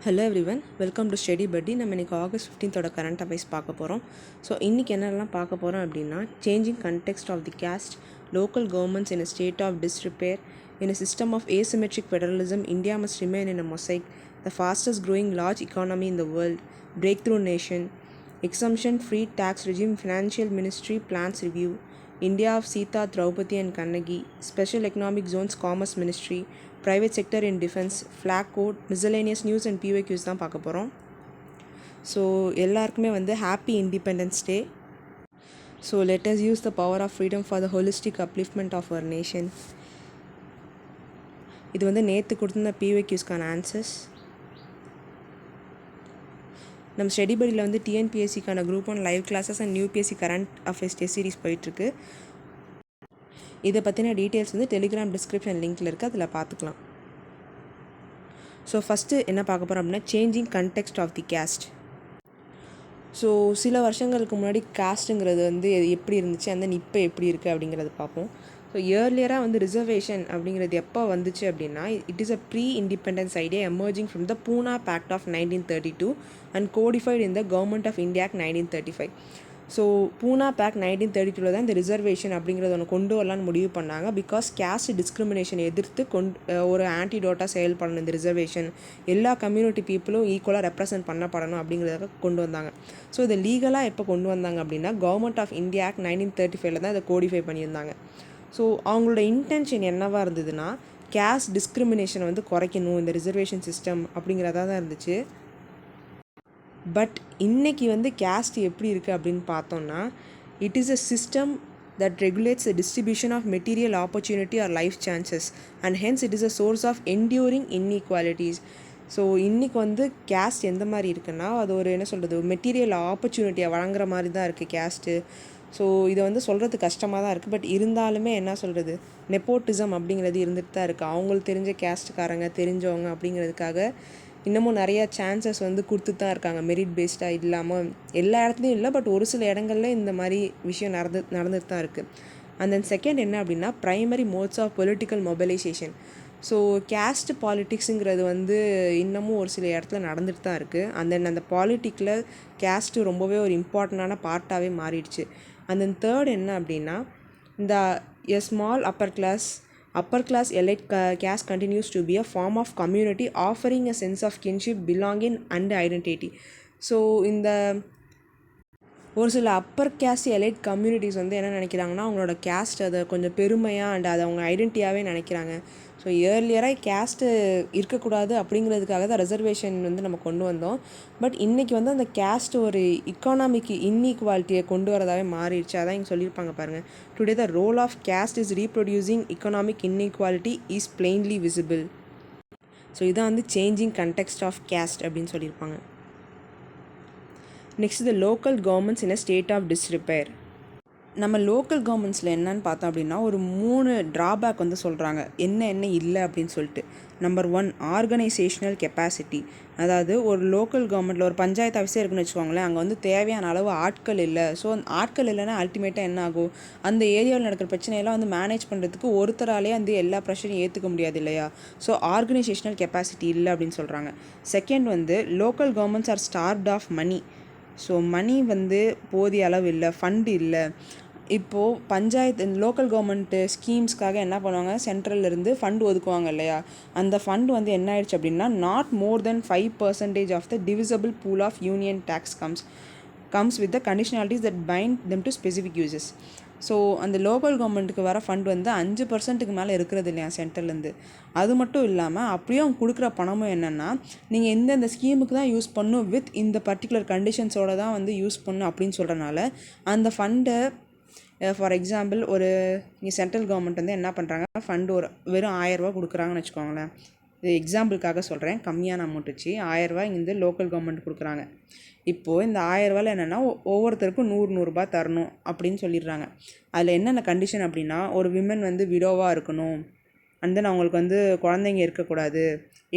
Hello everyone, welcome to studybuddy. நம்ம இன்றைக்கி August 15th current affairs பார்க்க போகிறோம். ஸோ இன்றைக்கி என்னெல்லாம் பார்க்க போகிறோம் அப்படின்னா, changing context of the caste, local governments in a state of disrepair, in a system of asymmetric federalism, India must remain in a mosaic, the fastest growing large economy in the world, breakthrough nation, exemption free tax regime, financial ministry plans review, India of Sita, Draupadi and Kannagi, special economic zones, commerce ministry, private sector in defense, flag code, miscellaneous news and PYQs தான் பார்க்க போகிறோம். So எல்லாருக்குமே happy independence day. So let us use the power of freedom for the holistic upliftment of our nation. இது நேற்று கொடுத்துருந்த PYQஸ்க்கான answers. நம்ம ஸ்டடிபடியில் டிஎன்பிஎஸ்சிக்கான group 1 live classes and UPSC current affairs test series போயிட்டுருக்கு. இதை பற்றின டீட்டெயில்ஸ் டெலிகிராம் டிஸ்கிரிப்ஷன் லிங்க்கில் இருக்குது, அதில் பார்த்துக்கலாம். ஸோ ஃபஸ்ட்டு என்ன பார்க்க போகிறோம் அப்படின்னா, changing context of the caste. So சில வருஷங்களுக்கு முன்னாடி காஸ்ட்டுங்கிறது எப்படி இருந்துச்சு, இப்போ எப்படி இருக்குது அப்படிங்கிறது பார்ப்போம். ஸோ இயர்லியராக ரிசர்வேஷன் அப்படிங்கிறது எப்போ வந்துச்சு அப்படின்னா, it is a pre independence idea emerging from the Poona pact of 1932 and codified in the government of India act 1935. So Poona pact 1932 தான் இந்த ரிசர்வேஷன் அப்படிங்கிறத ஒன்று கொண்டு வரலான்னு முடிவு பண்ணாங்க. பிகாஸ் கேஸ்ட் டிஸ்கிரிமினேஷன் எதிர்த்து ஒரு ஆன்டிடோட்டாக செயல்படணும் இந்த ரிசர்வேஷன், எல்லா கம்யூனிட்டி பீப்புளும் ஈக்குவலாக ரெப்ரசன்ட் பண்ணப்படணும் அப்படிங்கிறத கொண்டு வந்தாங்க. ஸோ இதை லீகலாக எப்போ கொண்டு வந்தாங்க அப்படின்னா, கவர்மெண்ட் ஆஃப் இந்தியா ஆக்ட் 1935 தான் இதை கோடிஃபை பண்ணியிருந்தாங்க. ஸோ அவங்களோட இன்டென்ஷன் என்னவாக இருந்ததுன்னா, கேஸ்ட் டிஸ்கிரிமினேஷனை குறைக்கணும் இந்த ரிசர்வேஷன் சிஸ்டம் அப்படிங்கிறதா தான் இருந்துச்சு. பட் இன்றைக்கி கேஸ்ட் எப்படி இருக்குது அப்படின்னு பார்த்தோம்னா, it is a system that regulates the distribution of material opportunity or life chances and hence it is a source of enduring inequalities. So இன்றைக்கி கேஸ்ட் எந்த மாதிரி இருக்குன்னா, அது ஒரு என்ன சொல்கிறது, மெட்டீரியல் ஆப்பர்ச்சுனிட்டியை வழங்குற மாதிரி தான் இருக்குது கேஸ்ட்டு. ஸோ இதை சொல்கிறது கஷ்டமாக தான் இருக்குது. பட் இருந்தாலுமே என்ன சொல்கிறது, நெப்போட்டிசம் அப்படிங்கிறது இருந்துட்டு தான் இருக்குது. அவங்களுக்கு தெரிஞ்ச கேஸ்ட்டுக்காரங்க தெரிஞ்சவங்க அப்படிங்கிறதுக்காக இன்னமும் நிறையா சான்சஸ் கொடுத்து தான் இருக்காங்க. மெரிட் பேஸ்டாக இல்லாமல் எல்லா இடத்துலையும் இல்லை, பட் ஒரு சில இடங்கள்ல இந்த மாதிரி விஷயம் நடந்துட்டு தான் இருக்குது. அண்ட் தென் செகண்ட் என்ன அப்படின்னா, primary modes of political mobilisation. So caste பாலிட்டிக்ஸுங்கிறது இன்னமும் ஒரு சில இடத்துல நடந்துட்டு தான் இருக்குது. அண்ட் தென் அந்த பாலிட்டிக்கில் கேஸ்ட்டு ரொம்பவே ஒரு இம்பார்ட்டண்டான பார்ட்டாகவே மாறிடுச்சு. அண்ட் தென் தேர்ட் என்ன அப்படின்னா, இந்த a small upper class elite caste continues to be a form of community offering a sense of kinship, belonging and identity. So இந்த ஒரு சில அப்பர் கேஸ்ட் எலைட் கம்யூனிட்டிஸ் என்ன நினைக்கிறாங்கன்னா, அவங்களோட கேஸ்ட் அதை கொஞ்சம் பெருமையாக அண்ட் அதை அவங்க ஐடென்டிட்டியாகவே நினைக்கிறாங்க. ஸோ இயர்லியராக கேஸ்ட்டு இருக்கக்கூடாது அப்படிங்கிறதுக்காக தான் ரிசர்வேஷன் நம்ம கொண்டு வந்தோம். பட் இன்றைக்கி அந்த கேஸ்ட் ஒரு இக்கானாமிக் இன்இக்வாலிட்டியை கொண்டு வரதாகவே மாறிடுச்சு. அதான் இங்கே சொல்லியிருப்பாங்க பாருங்கள், today the role of caste is reproducing economic inequality is plainly visible. So இதான் சேஞ்சிங் கண்டெக்ஸ்ட் ஆஃப் கேஸ்ட் அப்படின்னு சொல்லியிருப்பாங்க. Next the local governments in a state of disrepair. நம்ம லோக்கல் கவர்மெண்ட்ஸில் என்னன்னு பார்த்தோம் அப்படின்னா, ஒரு 3 ட்ராபேக் சொல்கிறாங்க, என்ன இல்லை அப்படின்னு சொல்லிட்டு. Number 1, organisational capacity. அதாவது ஒரு லோக்கல் கவர்மெண்ட்டில் ஒரு பஞ்சாயத்து ஆஃபீஸே இருக்குன்னு வச்சுக்கோங்களேன், அங்கே தேவையான அளவு ஆட்கள் இல்லை. ஸோ ஆட்கள் இல்லைன்னா அல்டிமேட்டாக என்ன ஆகும், அந்த ஏரியாவில் நடக்கிற பிரச்சனையெல்லாம் மேனேஜ் பண்ணுறதுக்கு ஒருத்தராலே எல்லா ப்ரெஷரையும் ஏற்றுக்க முடியாது இல்லையா. ஸோ ஆர்கனைசேஷ்னல் கெப்பாசிட்டி இல்லை அப்படின்னு சொல்கிறாங்க. Second local governments are starved of money. So money போதிய அளவு இல்லை, ஃபண்டு இல்லை. இப்போது பஞ்சாயத்து லோக்கல் கவர்மெண்ட்டு ஸ்கீம்ஸ்க்காக என்ன பண்ணுவாங்க, சென்ட்ரல்லேருந்து ஃபண்டு ஒதுக்குவாங்க இல்லையா. அந்த ஃபண்டு என்ன ஆயிடுச்சு அப்படின்னா, not more than 5% of the divisible pool of union tax comes with the conditionalities that bind them to specific uses. So அந்த லோக்கல் கவர்மெண்ட்டுக்கு வர ஃபண்டு 5%க்கு மேலே இருக்கிறது இல்லையா சென்ட்ரல்லேருந்து. அது மட்டும் இல்லாமல் அப்படியே அவங்க கொடுக்குற பணமும் என்னென்னா, நீங்கள் இந்த ஸ்கீமுக்கு தான் யூஸ் பண்ணணும், வித் இந்த பர்டிகுலர் கண்டிஷன்ஸோடு தான் யூஸ் பண்ணணும் அப்படின்னு சொல்கிறனால அந்த ஃபண்டை ஃபார் எக்ஸாம்பிள் ஒரு இங்கே சென்ட்ரல் கவர்மெண்ட் என்ன பண்ணுறாங்க, ஃபண்டு ஒரு வெறும் 1000 ரூபா கொடுக்குறாங்கன்னு வச்சுக்கோங்களேன். இது எக்ஸாம்பிளுக்காக சொல்கிறேன், கம்மியான அமௌண்ட் வச்சு 1000 ரூபா இங்கே லோக்கல் கவர்மெண்ட் கொடுக்குறாங்க. இப்போது இந்த 1000 ரூபாயில் என்னென்னா, ஒவ்வொருத்தருக்கும் 100 ரூபா தரணும் அப்படின்னு சொல்லிடுறாங்க. அதில் என்னென்ன கண்டிஷன் அப்படின்னா, ஒரு விமன் விடோவாக இருக்கணும், அண்ட் தென் அவங்களுக்கு குழந்தைங்க இருக்கக்கூடாது,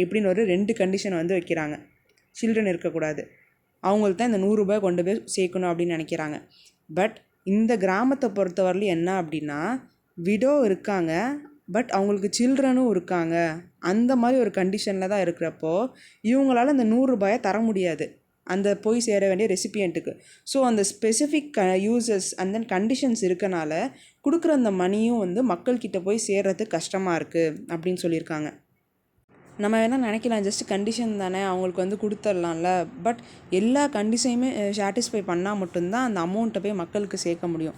இப்படின்னு ஒரு 2 கண்டிஷன் வைக்கிறாங்க. சில்ட்ரன் இருக்கக்கூடாது, அவங்களுக்கு தான் இந்த 100 ரூபாய் கொண்டு போய் சேர்க்கணும் அப்படின்னு நினைக்கிறாங்க. பட் இந்த கிராமத்தை பொறுத்தவரையிலும் என்ன அப்படின்னா, விடோ இருக்காங்க, பட் அவங்களுக்கு சில்ட்ரனும் இருக்காங்க, அந்த மாதிரி ஒரு கண்டிஷனில் தான் இருக்கிறப்போ இவங்களால அந்த 100 ரூபாயை தர முடியாது அந்த போய் சேர வேண்டிய ரெசிபியண்ட்டுக்கு. ஸோ அந்த specific users and then conditions இருக்கனால கொடுக்குற அந்த மணியும் வந்து மக்கள்கிட்ட போய் சேர்றதுக்கு கஷ்டமாக இருக்குது அப்படின்னு சொல்லியிருக்காங்க. நம்ம வேணால் நினைக்கலாம் ஜஸ்ட் கண்டிஷன் தானே அவங்களுக்கு வந்து கொடுத்துர்லாம்ல, பட் எல்லா கண்டிஷனையுமே சாட்டிஸ்ஃபை பண்ணால் மட்டும்தான் அந்த அமௌண்ட்டை போய் மக்களுக்கு சேர்க்க முடியும்.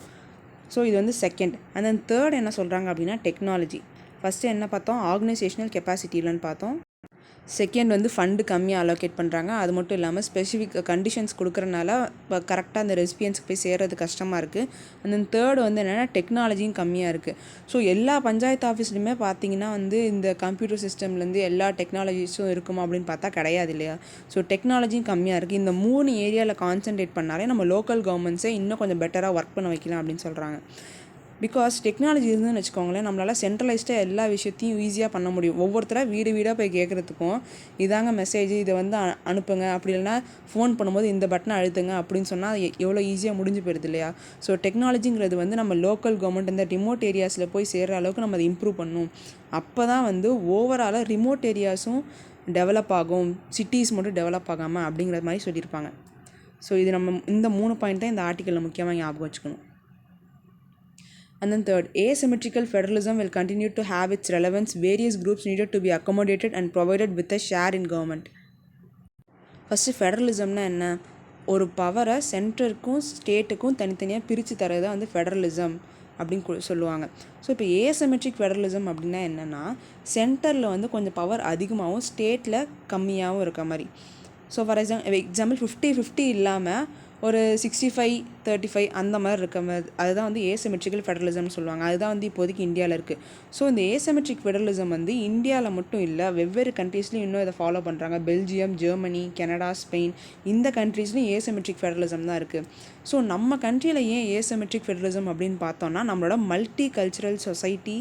ஸோ இது வந்து செகண்ட். அண்ட் தென் தேர்ட் என்ன சொல்கிறாங்க அப்படின்னா டெக்னாலஜி. ஃபஸ்ட்டு என்ன பார்த்தோம், ஆர்கனைசேஷனல் கெப்பாசிட்டிலன்னு பார்த்தோம். செகண்ட் வந்து ஃபண்டு கம்மியாக அலோகேட் பண்ணுறாங்க. அது மட்டும் இல்லாமல் ஸ்பெசிஃபிக் கண்டிஷன்ஸ் கொடுக்குறனால இப்போ கரெக்டாக அந்த ரெசிபியன்ஸ்க்கு போய் சேர்றது கஷ்டமாக இருக்குது. அண்ட் தென் தேர்டு வந்து என்னென்னா டெக்னாலஜியும் கம்மியாக இருக்குது. ஸோ எல்லா பஞ்சாயத்து ஆஃபீஸ்லையுமே பார்த்தீங்கன்னா வந்து இந்த கம்ப்யூட்டர் சிஸ்டம்லேருந்து எல்லா டெக்னாலஜிஸும் இருக்குமா அப்படின்னு பார்த்தா கிடையாது இல்லையா. ஸோ டெக்னாலஜியும் கம்மியாக இருக்குது. இந்த 3 ஏரியாவில் கான்சன்ட்ரேட் பண்ணாலே நம்ம லோக்கல் கவர்மெண்ட்ஸை இன்னும் கொஞ்சம் பெட்டராக ஒர்க் பண்ண வைக்கலாம் அப்படின்னு சொல்கிறாங்க. பிகாஸ் டெக்னாலஜி இருந்துன்னு வச்சுக்கோங்களேன், நம்மளால் சென்ட்ரலைஸ்டாக எல்லா விஷயத்தையும் ஈஸியாக பண்ண முடியும். ஒவ்வொருத்தராக வீடாக போய் கேட்குறதுக்கும் இதாங்க மெசேஜ், இதை வந்து அனுப்புங்க, அப்படி இல்லைனா ஃபோன் பண்ணும்போது இந்த பட்டனை அழுத்துங்க அப்படின்னு சொன்னால் எவ்வளோ ஈஸியாக முடிஞ்சு போயிடுது இல்லையா. ஸோ டெக்னாலஜிங்கிறது வந்து நம்ம லோக்கல் கவர்மெண்ட் இந்த ரிமோட் ஏரியாஸில் போய் சேர்கிற அளவுக்கு நம்ம அதை இம்ப்ரூவ் பண்ணணும். அப்போ தான் வந்து ஓவராலாக ரிமோட் ஏரியாஸும் டெவலப் ஆகும், சிட்டிஸ் மட்டும் டெவலப் ஆகாமல் அப்படிங்கிற மாதிரி சொல்லியிருப்பாங்க. ஸோ இது நம்ம இந்த 3 பாயிண்ட் தான் இந்த ஆர்டிக்கலில் முக்கியமாக ஞாபகம் வச்சுக்கணும். And then third, asymmetrical federalism will continue to have its relevance. Various groups needed to be accommodated and provided with a share in government. First ஃபெடரலிசம்னா என்ன, ஒரு பவரை சென்டருக்கும் ஸ்டேட்டுக்கும் தனித்தனியாக பிரித்து தரது தான் வந்து ஃபெடரலிசம் அப்படின்னு சொல்லுவாங்க. ஸோ இப்போ ஏசிமெட்ரிக் ஃபெடரலிசம் அப்படின்னா என்னென்னா சென்டரில் வந்து கொஞ்சம் பவர் அதிகமாகவும் ஸ்டேட்டில் கம்மியாகவும் இருக்க மாதிரி. ஸோ ஃபார் எக்ஸாம்பிள் 50-50 இல்லாமல் ஒரு 65-35 அந்த மாதிரி இருக்க மாதிரி, அதுதான் வந்து ஏசிமெட்ரிக்கல் ஃபெடரலிசம்னு சொல்லுவாங்க. அதுதான் வந்து இப்போதைக்கு இந்தியாவில் இருக்குது. ஸோ இந்த ஏசிமெட்ரிக் ஃபெடரலிசம் வந்து இந்தியாவில் மட்டும் இல்லை, வெவ்வேறு கண்ட்ரீஸ்லையும் இன்னும் இதை ஃபாலோ பண்ணுறாங்க. பெல்ஜியம், ஜெர்மனி, கனடா, ஸ்பெயின், இந்த கண்ட்ரீஸ்லையும் ஏசிமெட்ரிக் ஃபெடரலிசம் தான் இருக்குது. ஸோ நம்ம கண்ட்ரியில் ஏன் ஏசிமெட்ரிக் ஃபெடரலிசம் அப்படின்னு பார்த்தோன்னா நம்மளோட multi cultural society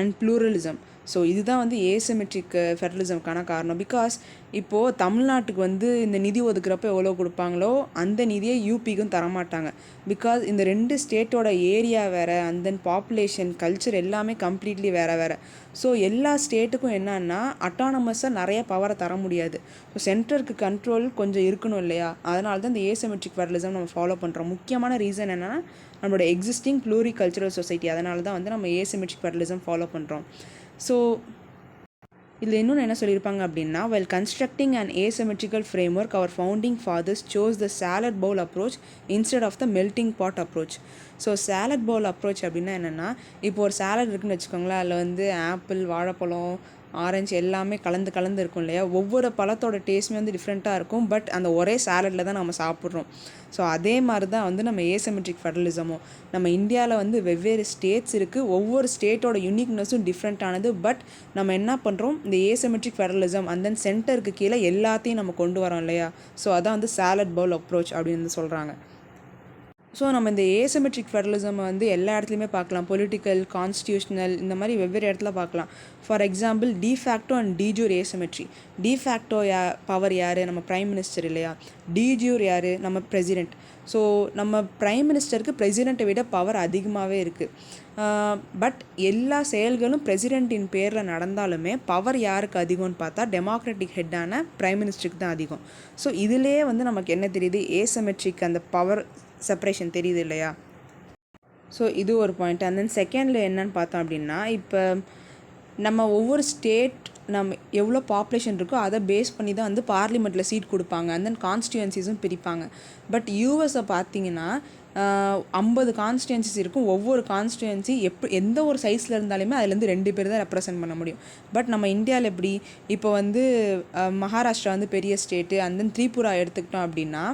and pluralism. So இதுதான் வந்து ஏசிமெட்ரிக் ஃபெடரலிசம்க்கான காரணம். பிகாஸ் இப்போது தமிழ்நாட்டுக்கு வந்து இந்த நிதி ஒதுக்குறப்போ எவ்வளோ கொடுப்பாங்களோ அந்த நிதியை யூபிக்கும் தரமாட்டாங்க. பிகாஸ் இந்த 2 ஸ்டேட்டோட ஏரியா வேறு, அண்ட் தென் பாப்புலேஷன், கல்ச்சர் எல்லாமே கம்ப்ளீட்லி வேறு வேறு. ஸோ எல்லா ஸ்டேட்டுக்கும் என்னன்னா அட்டானமஸாக நிறைய பவரை தர முடியாது. ஸோ சென்டருக்கு கண்ட்ரோல் கொஞ்சம் இருக்கணும் இல்லையா. அதனால தான் இந்த ஏசிமெட்ரிக் ஃபெடரலிசம் நம்ம ஃபாலோ பண்ணுறோம். முக்கியமான ரீசன் என்னென்னா நம்மளோட எக்ஸிஸ்டிங் ப்ளூரி கல்ச்சுரல் சொசைட்டி, அதனால தான் வந்து நம்ம ஏசிமெட்ரிக் ஃபெடரலிசம் ஃபாலோ பண்ணுறோம். ஸோ இதில் இன்னொன்று என்ன சொல்லியிருப்பாங்க அப்படின்னா, while constructing an asymmetrical framework, our founding fathers chose the salad bowl approach instead of the melting pot approach. So salad bowl approach அப்படின்னா என்னென்னா, இப்போ ஒரு சாலட் இருக்குன்னு வச்சுக்கோங்களேன், அதில் வந்து ஆப்பிள், வாழைப்பழம், ஆரஞ்சு எல்லாமே கலந்து இருக்கும் இல்லையா. ஒவ்வொரு பழத்தோட டேஸ்ட்டுமே வந்து டிஃப்ரெண்ட்டாக இருக்கும், பட் அந்த ஒரே சாலடில் தான் நம்ம சாப்பிட்றோம். ஸோ அதே மாதிரி தான் வந்து நம்ம ஏசிமெட்ரிக் ஃபெடரலிசமும். நம்ம இந்தியாவில் வந்து வெவ்வேறு ஸ்டேட்ஸ் இருக்குது, ஒவ்வொரு ஸ்டேட்டோட யூனிக்னஸும் டிஃப்ரெண்ட்டானது. பட் நம்ம என்ன பண்ணுறோம், இந்த ஏசிமெட்ரிக் ஃபெடரலிசம் அண்ட் தென் சென்டருக்கு கீழே எல்லாத்தையும் நம்ம கொண்டு வரோம் இல்லையா. ஸோ அதான் வந்து சாலட் பவுல் அப்ரோச் அப்படின்னு சொல்கிறாங்க. ஸோ நம்ம இந்த ஏசிமெட்ரிக் ஃபெடரலிசம் வந்து எல்லா இடத்துலையுமே பார்க்கலாம். பொலிட்டிக்கல், கான்ஸ்டியூஷனல், இந்த மாதிரி வெவ்வேறு இடத்துல பார்க்கலாம். For example de facto and de jure asymmetry. De facto power யார், நம்ம பிரைம் மினிஸ்டர் இல்லையா. டிஜூர் யார், நம்ம பிரசிடெண்ட். ஸோ நம்ம பிரைம் மினிஸ்டருக்கு பிரசிடெண்ட்டை விட பவர் அதிகமாகவே இருக்குது. பட் எல்லா செயல்களும் பிரசிடெண்ட்டின் பேரில் நடந்தாலுமே பவர் யாருக்கு அதிகம்னு பார்த்தா டெமோக்ராட்டிக் ஹெட்டான பிரைம் மினிஸ்டருக்கு தான் அதிகம். ஸோ இதிலே வந்து நமக்கு என்ன தெரியுது, ஏசிமெட்ரிக் அந்த பவர் செப்பரேஷன் தெரியுது இல்லையா. ஸோ இது ஒரு பாயிண்ட். அண்ட் தென் செகண்டில் என்னன்னு பார்த்தோம் அப்படின்னா, இப்போ நம்ம ஒவ்வொரு ஸ்டேட் நம்ம எவ்வளோ பாப்புலேஷன் இருக்கோ அதை பேஸ் பண்ணி தான் வந்து பார்லிமெண்ட்டில் சீட் கொடுப்பாங்க. அண்ட் தென் கான்ஸ்டியூன்சிஸும் பிரிப்பாங்க. பட் யூஎஸை பார்த்தீங்கன்னா 50 கான்ஸ்டியூன்சிஸ் இருக்கும். ஒவ்வொரு கான்ஸ்டியூன்சி எந்த ஒரு சைஸில் இருந்தாலுமே அதுலேருந்து 2 பேர் தான் ரெப்ரசன்ட் பண்ண முடியும். பட் நம்ம இந்தியாவில் எப்படி, இப்போ வந்து மகாராஷ்டிரா வந்து பெரிய ஸ்டேட்டு, அண்ட் தென் திரிபுரா எடுத்துக்கிட்டோம் அப்படின்னா,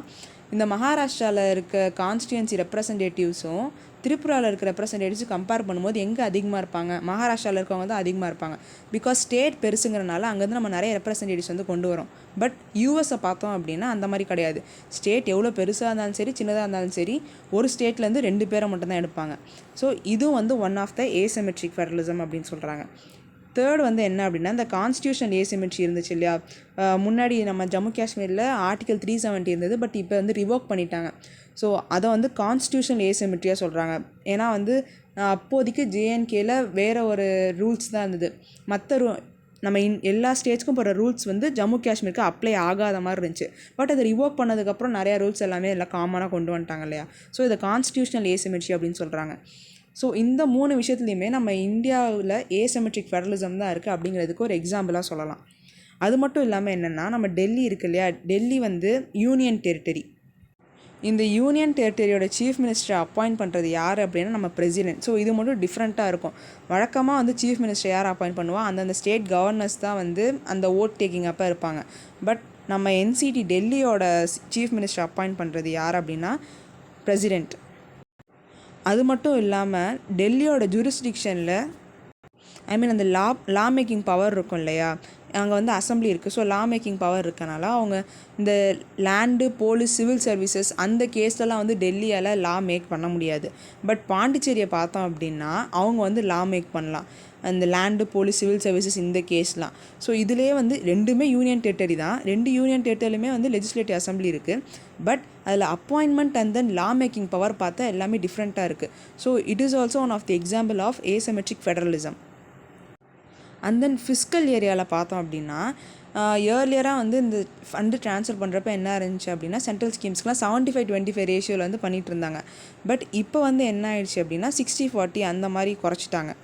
இந்த மகாராஷ்டிராவில் இருக்க கான்ஸ்டியூன்சி ரெப்ரசன்டேட்டிவ்ஸும் திரிபுராவில் இருக்கிற ரெப்ரசன்டேட்டிவ்ஸும் கம்பேர் பண்ணும்போது எங்கே அதிகமாக இருப்பாங்க, மகாராஷ்டிராவில் இருக்கவங்க தான் அதிகமாக இருப்பாங்க. பிகாஸ் ஸ்டேட் பெருசுங்கிறனால அங்கேருந்து நம்ம நிறைய ரெப்ரசன்டேட்டிவ்ஸ் வந்து கொண்டு வரோம். பட் யூஎஸை பார்த்தோம் அப்படின்னா அந்த மாதிரி கிடையாது. ஸ்டேட் எவ்வளோ பெருசாக இருந்தாலும் சரி, சின்னதாக இருந்தாலும் சரி, ஒரு ஸ்டேட்லேருந்து 2 பேரை மட்டும்தான் எடுப்பாங்க. ஸோ இதுவும் வந்து one of the asymmetric federalism அப்படின்னு சொல்கிறாங்க. தேர்ட் வந்து என்ன அப்படின்னா, இந்த கான்ஸ்டியூஷன் ஏசிமெட்ரி இருந்துச்சு இல்லையா. முன்னாடி நம்ம ஜம்மு காஷ்மீரில் ஆர்டிகல் 370 இருந்தது, பட் இப்போ வந்து ரிவோக் பண்ணிட்டாங்க. ஸோ அதை வந்து கான்ஸ்டியூஷன் ஏசிமெட்ரியாக சொல்கிறாங்க. ஏன்னா வந்து அப்போதைக்கு ஜேஎன்கேல வேறு ஒரு ரூல்ஸ் தான் இருந்தது. மற்ற நம்ம எல்லா ஸ்டேட்ஸ்க்கும் போகிற ரூல்ஸ் வந்து ஜம்மு காஷ்மீருக்கு அப்ளை ஆகாத மாதிரி இருந்துச்சு. பட் அதை ரிவோக் பண்ணதுக்கப்புறம் நிறையா ரூல்ஸ் எல்லாமே எல்லாம் காமனாக கொண்டு வந்துட்டாங்க இல்லையா. ஸோ இதை கான்ஸ்டியூஷனல் ஏசிமெட்ரி அப்படின்னு சொல்கிறாங்க. ஸோ இந்த 3 விஷயத்துலையுமே நம்ம இந்தியாவில் ஏசிமெட்ரிக் ஃபெடரலிசம் தான் இருக்குது அப்படிங்கிறதுக்கு ஒரு எக்ஸாம்பிளாக சொல்லலாம். அது மட்டும் இல்லாமல் என்னென்னா, நம்ம டெல்லி இருக்கு இல்லையா, டெல்லி வந்து யூனியன் டெரிட்டரி. இந்த யூனியன் டெரிட்டரியோட சீஃப் மினிஸ்டரை அப்பாயிண்ட் பண்ணுறது யார் அப்படின்னா நம்ம பிரசிடென்ட். ஸோ இது மட்டும் டிஃப்ரெண்ட்டாக இருக்கும். வழக்கமாக வந்து சீஃப் மினிஸ்டர் யார் அப்பாயிண்ட் பண்ணுவா, அந்தந்த ஸ்டேட் கவர்னர்ஸ் தான் வந்து அந்த ஓட் டேக்கிங் அப்போ இருப்பாங்க. பட் நம்ம என்சிடி டெல்லியோட சீஃப் மினிஸ்டர் அப்பாயிண்ட் பண்ணுறது யார் அப்படின்னா பிரசிடென்ட். அது மட்டும் இல்லாமல் டெல்லியோட ஜூரிஸ்டிக்ஷனில் அந்த லா மேக்கிங் பவர் இருக்கும் இல்லையா, அங்கே வந்து அசம்பிளி இருக்குது. ஸோ லா மேக்கிங் பவர் இருக்கனால அவங்க இந்த லேண்டு, போலீஸ், சிவில் சர்வீசஸ் அந்த கேஸ்லலாம் வந்து டெல்லியால் லா மேக் பண்ண முடியாது. பட் பாண்டிச்சேரியை பார்த்தோம் அப்படின்னா அவங்க வந்து லா மேக் பண்ணலாம், அந்த லேண்டு, போலீஸ், சிவில் சர்வீசஸ் இந்த கேஸ்லாம். ஸோ இதிலே வந்து ரெண்டுமே யூனியன் டெரிட்டரி தான். 2 யூனியன் டெரிட்டரிலுமே வந்து லெஜிஸ்லேட்டிவ் அசம்பிளி இருக்குது. பட் அதில் appointment and then law making power பார்த்தா எல்லாமே டிஃப்ரெண்ட்டாக இருக்குது. So it is also one of the example of asymmetric federalism. And then fiscal ஏரியாவில் பார்த்தோம் அப்படின்னா இயர்லியராக வந்து இந்த ஃபண்டு ட்ரான்ஸ்ஃபர் பண்ணுறப்ப என்ன இருந்துச்சு அப்படின்னா சென்ட்ரல் ஸ்கீம்ஸ்க்குலாம் 75-25 ரேஷியோவில் வந்து பண்ணிகிட்டு இருந்தாங்க. பட் இப்போ வந்து என்ன ஆயிடுச்சு அப்படின்னா 60-40 அந்த மாதிரி குறைச்சிட்டாங்க.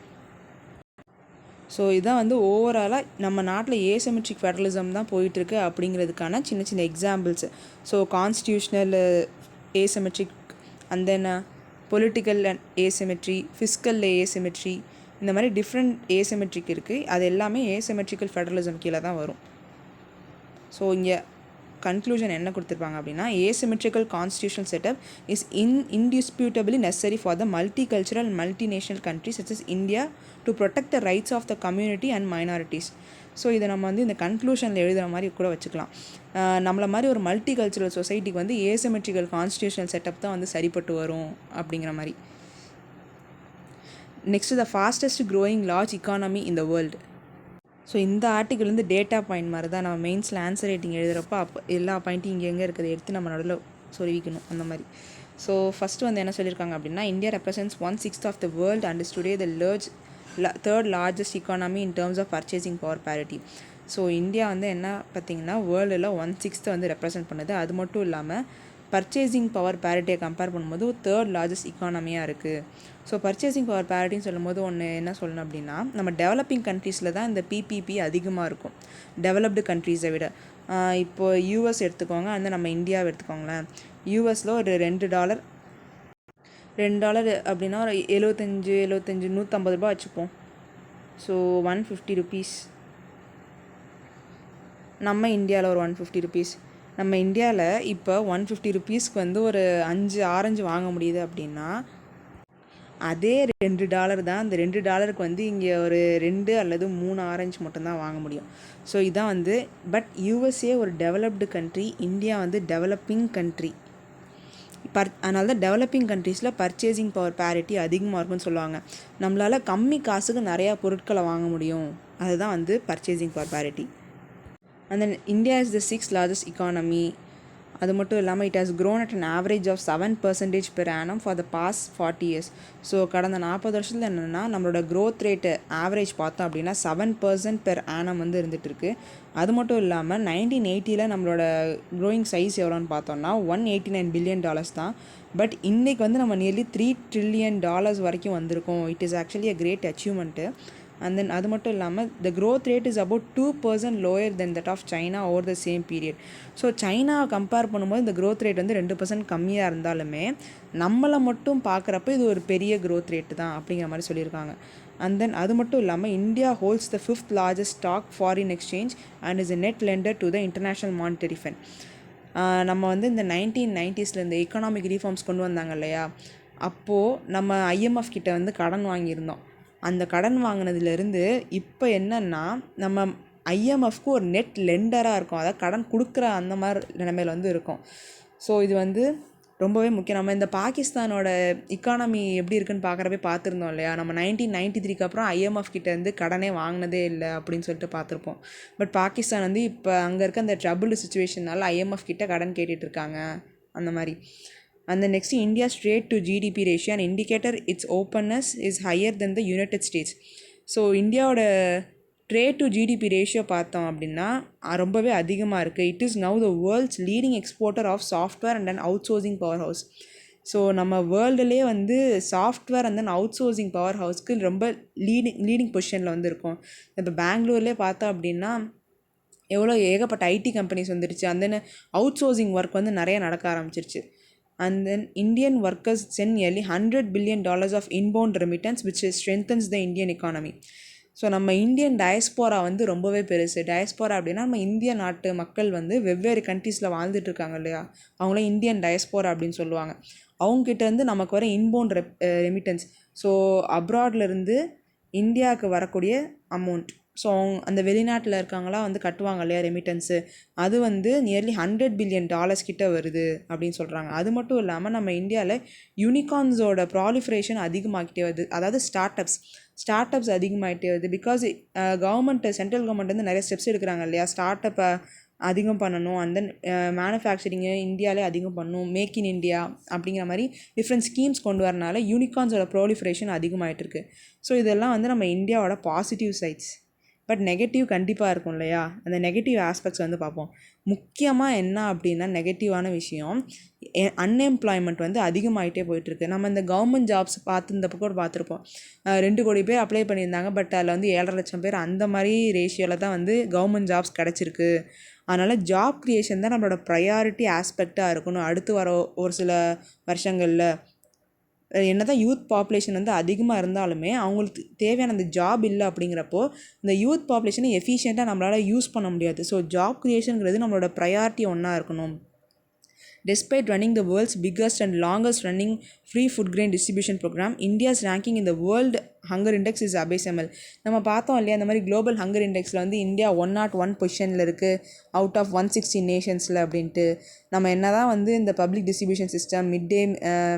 ஸோ இதான் வந்து ஓவராலாக நம்ம நாட்டில் ஏசிமெட்ரிக் ஃபெடரலிசம் தான் போயிட்டுருக்கு அப்படிங்கிறதுக்கான சின்ன சின்ன examples. So constitutional asymmetric, and then political and asymmetry, fiscal asymmetry, இந்த மாதிரி டிஃப்ரெண்ட் ஏசிமெட்ரிக் இருக்குது. அது எல்லாமே ஏசிமெட்ரிக்கல் ஃபெடரலிசம் கீழே தான் வரும். ஸோ இங்கே கன்க்ளூஷன் என்ன கொடுத்துருப்பாங்க அப்படின்னா, asymmetrical constitutional setup is indisputably necessary for the multicultural and multinational countries such as India to protect the rights of the community and minorities. So இதை நம்ம வந்து இந்த கன்க்ளூஷனில் எழுதுகிற மாதிரி கூட வச்சுக்கலாம். நம்மளை மாதிரி ஒரு மல்டி கல்ச்சுரல் சொசைட்டிக்கு வந்து ஏசிமெட்ரிக்கல் கான்ஸ்டியூஷனல் செட்டப் தான் வந்து சரிப்பட்டு வரும் அப்படிங்கிற மாதிரி. Next, the fastest growing large economy in the world. So இந்த ஆர்டிக்கிள் வந்து டேட்டா பாயிண்ட் மாதிரி தான். நம்ம மெயின்ஸில் ஆன்சர் ரைட்டிங் எழுதுகிறப்ப அப்போ எல்லா பாயிண்ட்டும் இங்கே எங்கே இருக்கிறத எடுத்து நம்ம நடுவில் சொல்லிக்கணும் அந்த மாதிரி. ஸோ ஃபஸ்ட்டு வந்து என்ன சொல்லியிருக்காங்க அப்படின்னா, India represents 1/6 of the world and is today the third largest economy in terms of purchasing power parity. So India வந்து என்ன பார்த்திங்கன்னா வேர்ல்டில் 1/6 வந்து ரெப்ரசென்ட் பண்ணுது. அது மட்டும் இல்லாமல் பர்ச்சேசிங் பவர் பேரிட்டியை கம்பேர் பண்ணும்போது தேர்ட் லார்ஜஸ்ட் எக்கானமியாக இருக்குது. ஸோ பர்ச்சேசிங் பவர் பேரிட்டின்னு சொல்லும்போது ஒன்று என்ன சொல்லணும் அப்படின்னா, நம்ம டெவலப்பிங் கண்ட்ரீஸில் தான் இந்த பிபிபி அதிகமாக இருக்கும் டெவலப்டு கண்ட்ரீஸை விட. இப்போ யூஎஸ் எடுத்துக்கோங்க, அந்த நம்ம இந்தியாவை எடுத்துக்கோங்களேன். யூஎஸில் ஒரு $2 அப்படின்னா ஒரு 75 150 ரூபா வச்சுப்போம். So 150 rupees. நம்ம இந்தியாவில் ஒரு 150 ருபீஸ். நம்ம இந்தியாவில் இப்போ 150 ருபீஸ்க்கு வந்து ஒரு 5 ஆரஞ்சு வாங்க முடியுது அப்படின்னா அதே $2 தான். அந்த $2க்கு வந்து இங்கே ஒரு 2 அல்லது 3 ஆரஞ்சு மட்டும்தான் வாங்க முடியும். ஸோ இதான் வந்து பட் யூஎஸ்ஏ ஒரு டெவலப்டு கண்ட்ரி, இந்தியா வந்து டெவலப்பிங் கண்ட்ரி. அதனால தான் டெவலப்பிங் கண்ட்ரீஸில் பர்ச்சேசிங் பவர் பேரிட்டி அதிகமாக இருக்குன்னு சொல்லுவாங்க. நம்மளால் கம்மி காசுக்கு நிறையா பொருட்களை வாங்க முடியும். அதுதான் வந்து purchasing power parity. And then India is the 6th largest economy. அது மட்டும் இல்லாமல் it has grown at an average of 7% per annum for the past 40 years. So கடந்த 40 வருஷத்தில் என்னென்னா நம்மளோட க்ரோத் ரேட்டு ஆவரேஜ் பார்த்தோம் அப்படின்னா 7% per annum வந்து இருந்துகிட்டு இருக்குது. அது மட்டும் இல்லாமல் 1980 நம்மளோட க்ரோயிங் சைஸ் எவ்வளோன்னு பார்த்தோம்னா $189 billion தான். பட் இன்றைக்கி வந்து நம்ம நியர்லி $3 trillion வரைக்கும் வந்திருக்கோம். It is actually a great achievement. And then அது மட்டும் இல்லாமல் the growth rate is about 2% lower than that of China over the same period. So சைனாவை கம்பேர் பண்ணும்போது இந்த க்ரோத் ரேட் வந்து 2% கம்மியாக இருந்தாலுமே நம்மளை மட்டும் பார்க்குறப்ப இது ஒரு பெரிய க்ரோத் ரேட்டு தான் அப்படிங்கிற மாதிரி சொல்லியிருக்காங்க. அண்ட் தென் அது மட்டும் இல்லாமல் India holds the 5th largest stock foreign exchange and is a net lender to the international monetary fund. நம்ம வந்து இந்த 1990s இந்த எக்கனாமிக் ரீஃபார்ம்ஸ் கொண்டு வந்தாங்க இல்லையா, அப்போது நம்ம IMF கிட்ட வந்து கடன் வாங்கியிருந்தோம். அந்த கடன் வாங்கினதுலேருந்து இப்போ என்னென்னா நம்ம IMFக்கு ஒரு நெட் லெண்டராக இருக்கும், அதாவது கடன் கொடுக்குற அந்த மாதிரி நிலைமையில் வந்து இருக்கும். ஸோ இது வந்து ரொம்பவே முக்கியம். நம்ம இந்த பாகிஸ்தானோட எக்கானமி எப்படி இருக்குன்னு பார்த்துருந்தோம் இல்லையா, நம்ம 1993 அப்புறம் IMF கிட்டேருந்து கடனே வாங்கினதே இல்லை அப்படின்னு சொல்லிட்டு பார்த்துருப்போம். பட் பாகிஸ்தான் வந்து இப்போ அங்கே இருக்க அந்த ட்ரபிள் சுச்சுவேஷனால் IMF கிட்ட கடன் கேட்டுட்ருக்காங்க அந்த மாதிரி. And the next, India's trade to GDP ratio, an indicator its openness is higher than the United States. So இந்தியாவோட ட்ரேட் டு ஜிடிபி ரேஷியோ பார்த்தோம் அப்படின்னா ரொம்பவே அதிகமாக இருக்குது. It is now the world's leading exporter of software and outsourcing powerhouse. So நம்ம வேர்ல்டுலேயே வந்து software and then outsourcing power ஹவுஸ்க்கு ரொம்ப லீடிங் பொசிஷனில் வந்து இருக்கும். இப்போ பெங்களூர்லேயே பார்த்தோம் அப்படின்னா எவ்வளோ ஏகப்பட்ட ஐடி கம்பெனிஸ் வந்துடுச்சு. அந்த அவுட் சோர்சிங் ஒர்க் வந்து நிறைய நடக்க ஆரம்பிச்சிருச்சு. And then Indian workers send nearly $100 billion of inbound remittance which strengthens the Indian economy. So நம்ம இந்தியன் டயஸ்போரா வந்து ரொம்பவே பெருசு. டயஸ்போரா அப்படின்னா நம்ம இந்திய நாட்டு மக்கள் வந்து வெவ்வேறு கண்ட்ரீஸில் வாழ்ந்துட்டு இருக்காங்க இல்லையா, அவங்கள இந்தியன் டயஸ்போரா அப்படின்னு சொல்லுவாங்க. அவங்ககிட்டேருந்து நமக்கு வர இன்பவுண்ட் ரெமிட்டன்ஸ், ஸோ அப்ராட்லேருந்து இந்தியாவுக்கு வரக்கூடிய அமௌண்ட், ஸோ அந்த வெளிநாட்டில் இருக்காங்களா வந்து கட்டுவாங்க இல்லையா ரெமிட்டன்ஸு, அது வந்து நியர்லி $100 பில்லியன் கிட்ட வருது அப்படின்னு சொல்கிறாங்க. அது மட்டும் இல்லாமல் நம்ம இந்தியாவில் யூனிகார்ன்ஸோட ப்ராலிஃபரேஷன் அதிகமாகிட்டே வருது. அதாவது ஸ்டார்ட் அப்ஸ் அதிகமாகிட்டே வருது. பிகாஸ் சென்ட்ரல் கவர்மெண்ட் வந்து நிறைய ஸ்டெப்ஸ் எடுக்கிறாங்க இல்லையா, ஸ்டார்ட் அப்பை அதிகம் பண்ணணும், அண்ட் தென் மேனுஃபேக்சரிங்கு இந்தியாவிலே அதிகம் பண்ணணும், மேக் இன் இந்தியா அப்படிங்கிற மாதிரி டிஃப்ரெண்ட் ஸ்கீம்ஸ் கொண்டு வரனால யூனிகார்ன்ஸோட ப்ராலிஃபரேஷன் அதிகமாகிட்டு இருக்கு. ஸோ இதெல்லாம் வந்து நம்ம இந்தியாவோட பாசிட்டிவ் சைட்ஸ். பட் நெகட்டிவ் கண்டிப்பாக இருக்கும் இல்லையா, அந்த நெகட்டிவ் ஆஸ்பெக்ட்ஸ் வந்து பார்ப்போம். முக்கியமாக என்ன அப்படின்னா நெகட்டிவான விஷயம், அன்எம்ப்ளாய்மெண்ட் வந்து அதிகமாகிட்டே போயிட்டுருக்கு. நம்ம இந்த கவர்மெண்ட் ஜாப்ஸ் இந்த பக்கம் பார்த்துருப்போம். 2 கோடி பேர் அப்ளை பண்ணியிருந்தாங்க, பட் அதில் வந்து 7.5 லட்சம் பேர் அந்த மாதிரி ரேஷியோவில் தான் வந்து கவர்மெண்ட் ஜாப்ஸ் கிடச்சிருக்கு. அதனால் ஜாப் க்ரியேஷன் தான் நம்மளோட ப்ரையாரிட்டி ஆஸ்பெக்டாக இருக்கணும் அடுத்து வர ஒரு சில வருஷங்களில். என்ன தான் யூத் பாப்புலேஷன் வந்து அதிகமாக இருந்தாலுமே அவங்களுக்கு தேவையான அந்த ஜாப் இல்லை அப்படிங்கிறப்போ இந்த யூத் பாப்புலேஷனை எஃபிஷியண்ட்டாக நம்மளால் யூஸ் பண்ண முடியாது. ஸோ ஜாப் க்ரியேஷனுங்கிறது நம்மளோட ப்ரையாரிட்டி ஒன்றா இருக்கணும். Despite running the world's biggest and longest running free food grain distribution program, India's ranking in the World Hunger Index is abysmal. நம்ம பார்த்தோம் இல்லையா, அந்த மாதிரி குளோபல் ஹங்கர் இண்டெக்ஸில் வந்து இந்தியா 101 பொசிஷனில் இருக்குது அவுட் ஆஃப் 160 நேஷன்ஸில் அப்படின்ட்டு. நம்ம என்ன தான் வந்து இந்த பப்ளிக் டிஸ்ட்ரிபியூஷன் சிஸ்டம், மிட் டே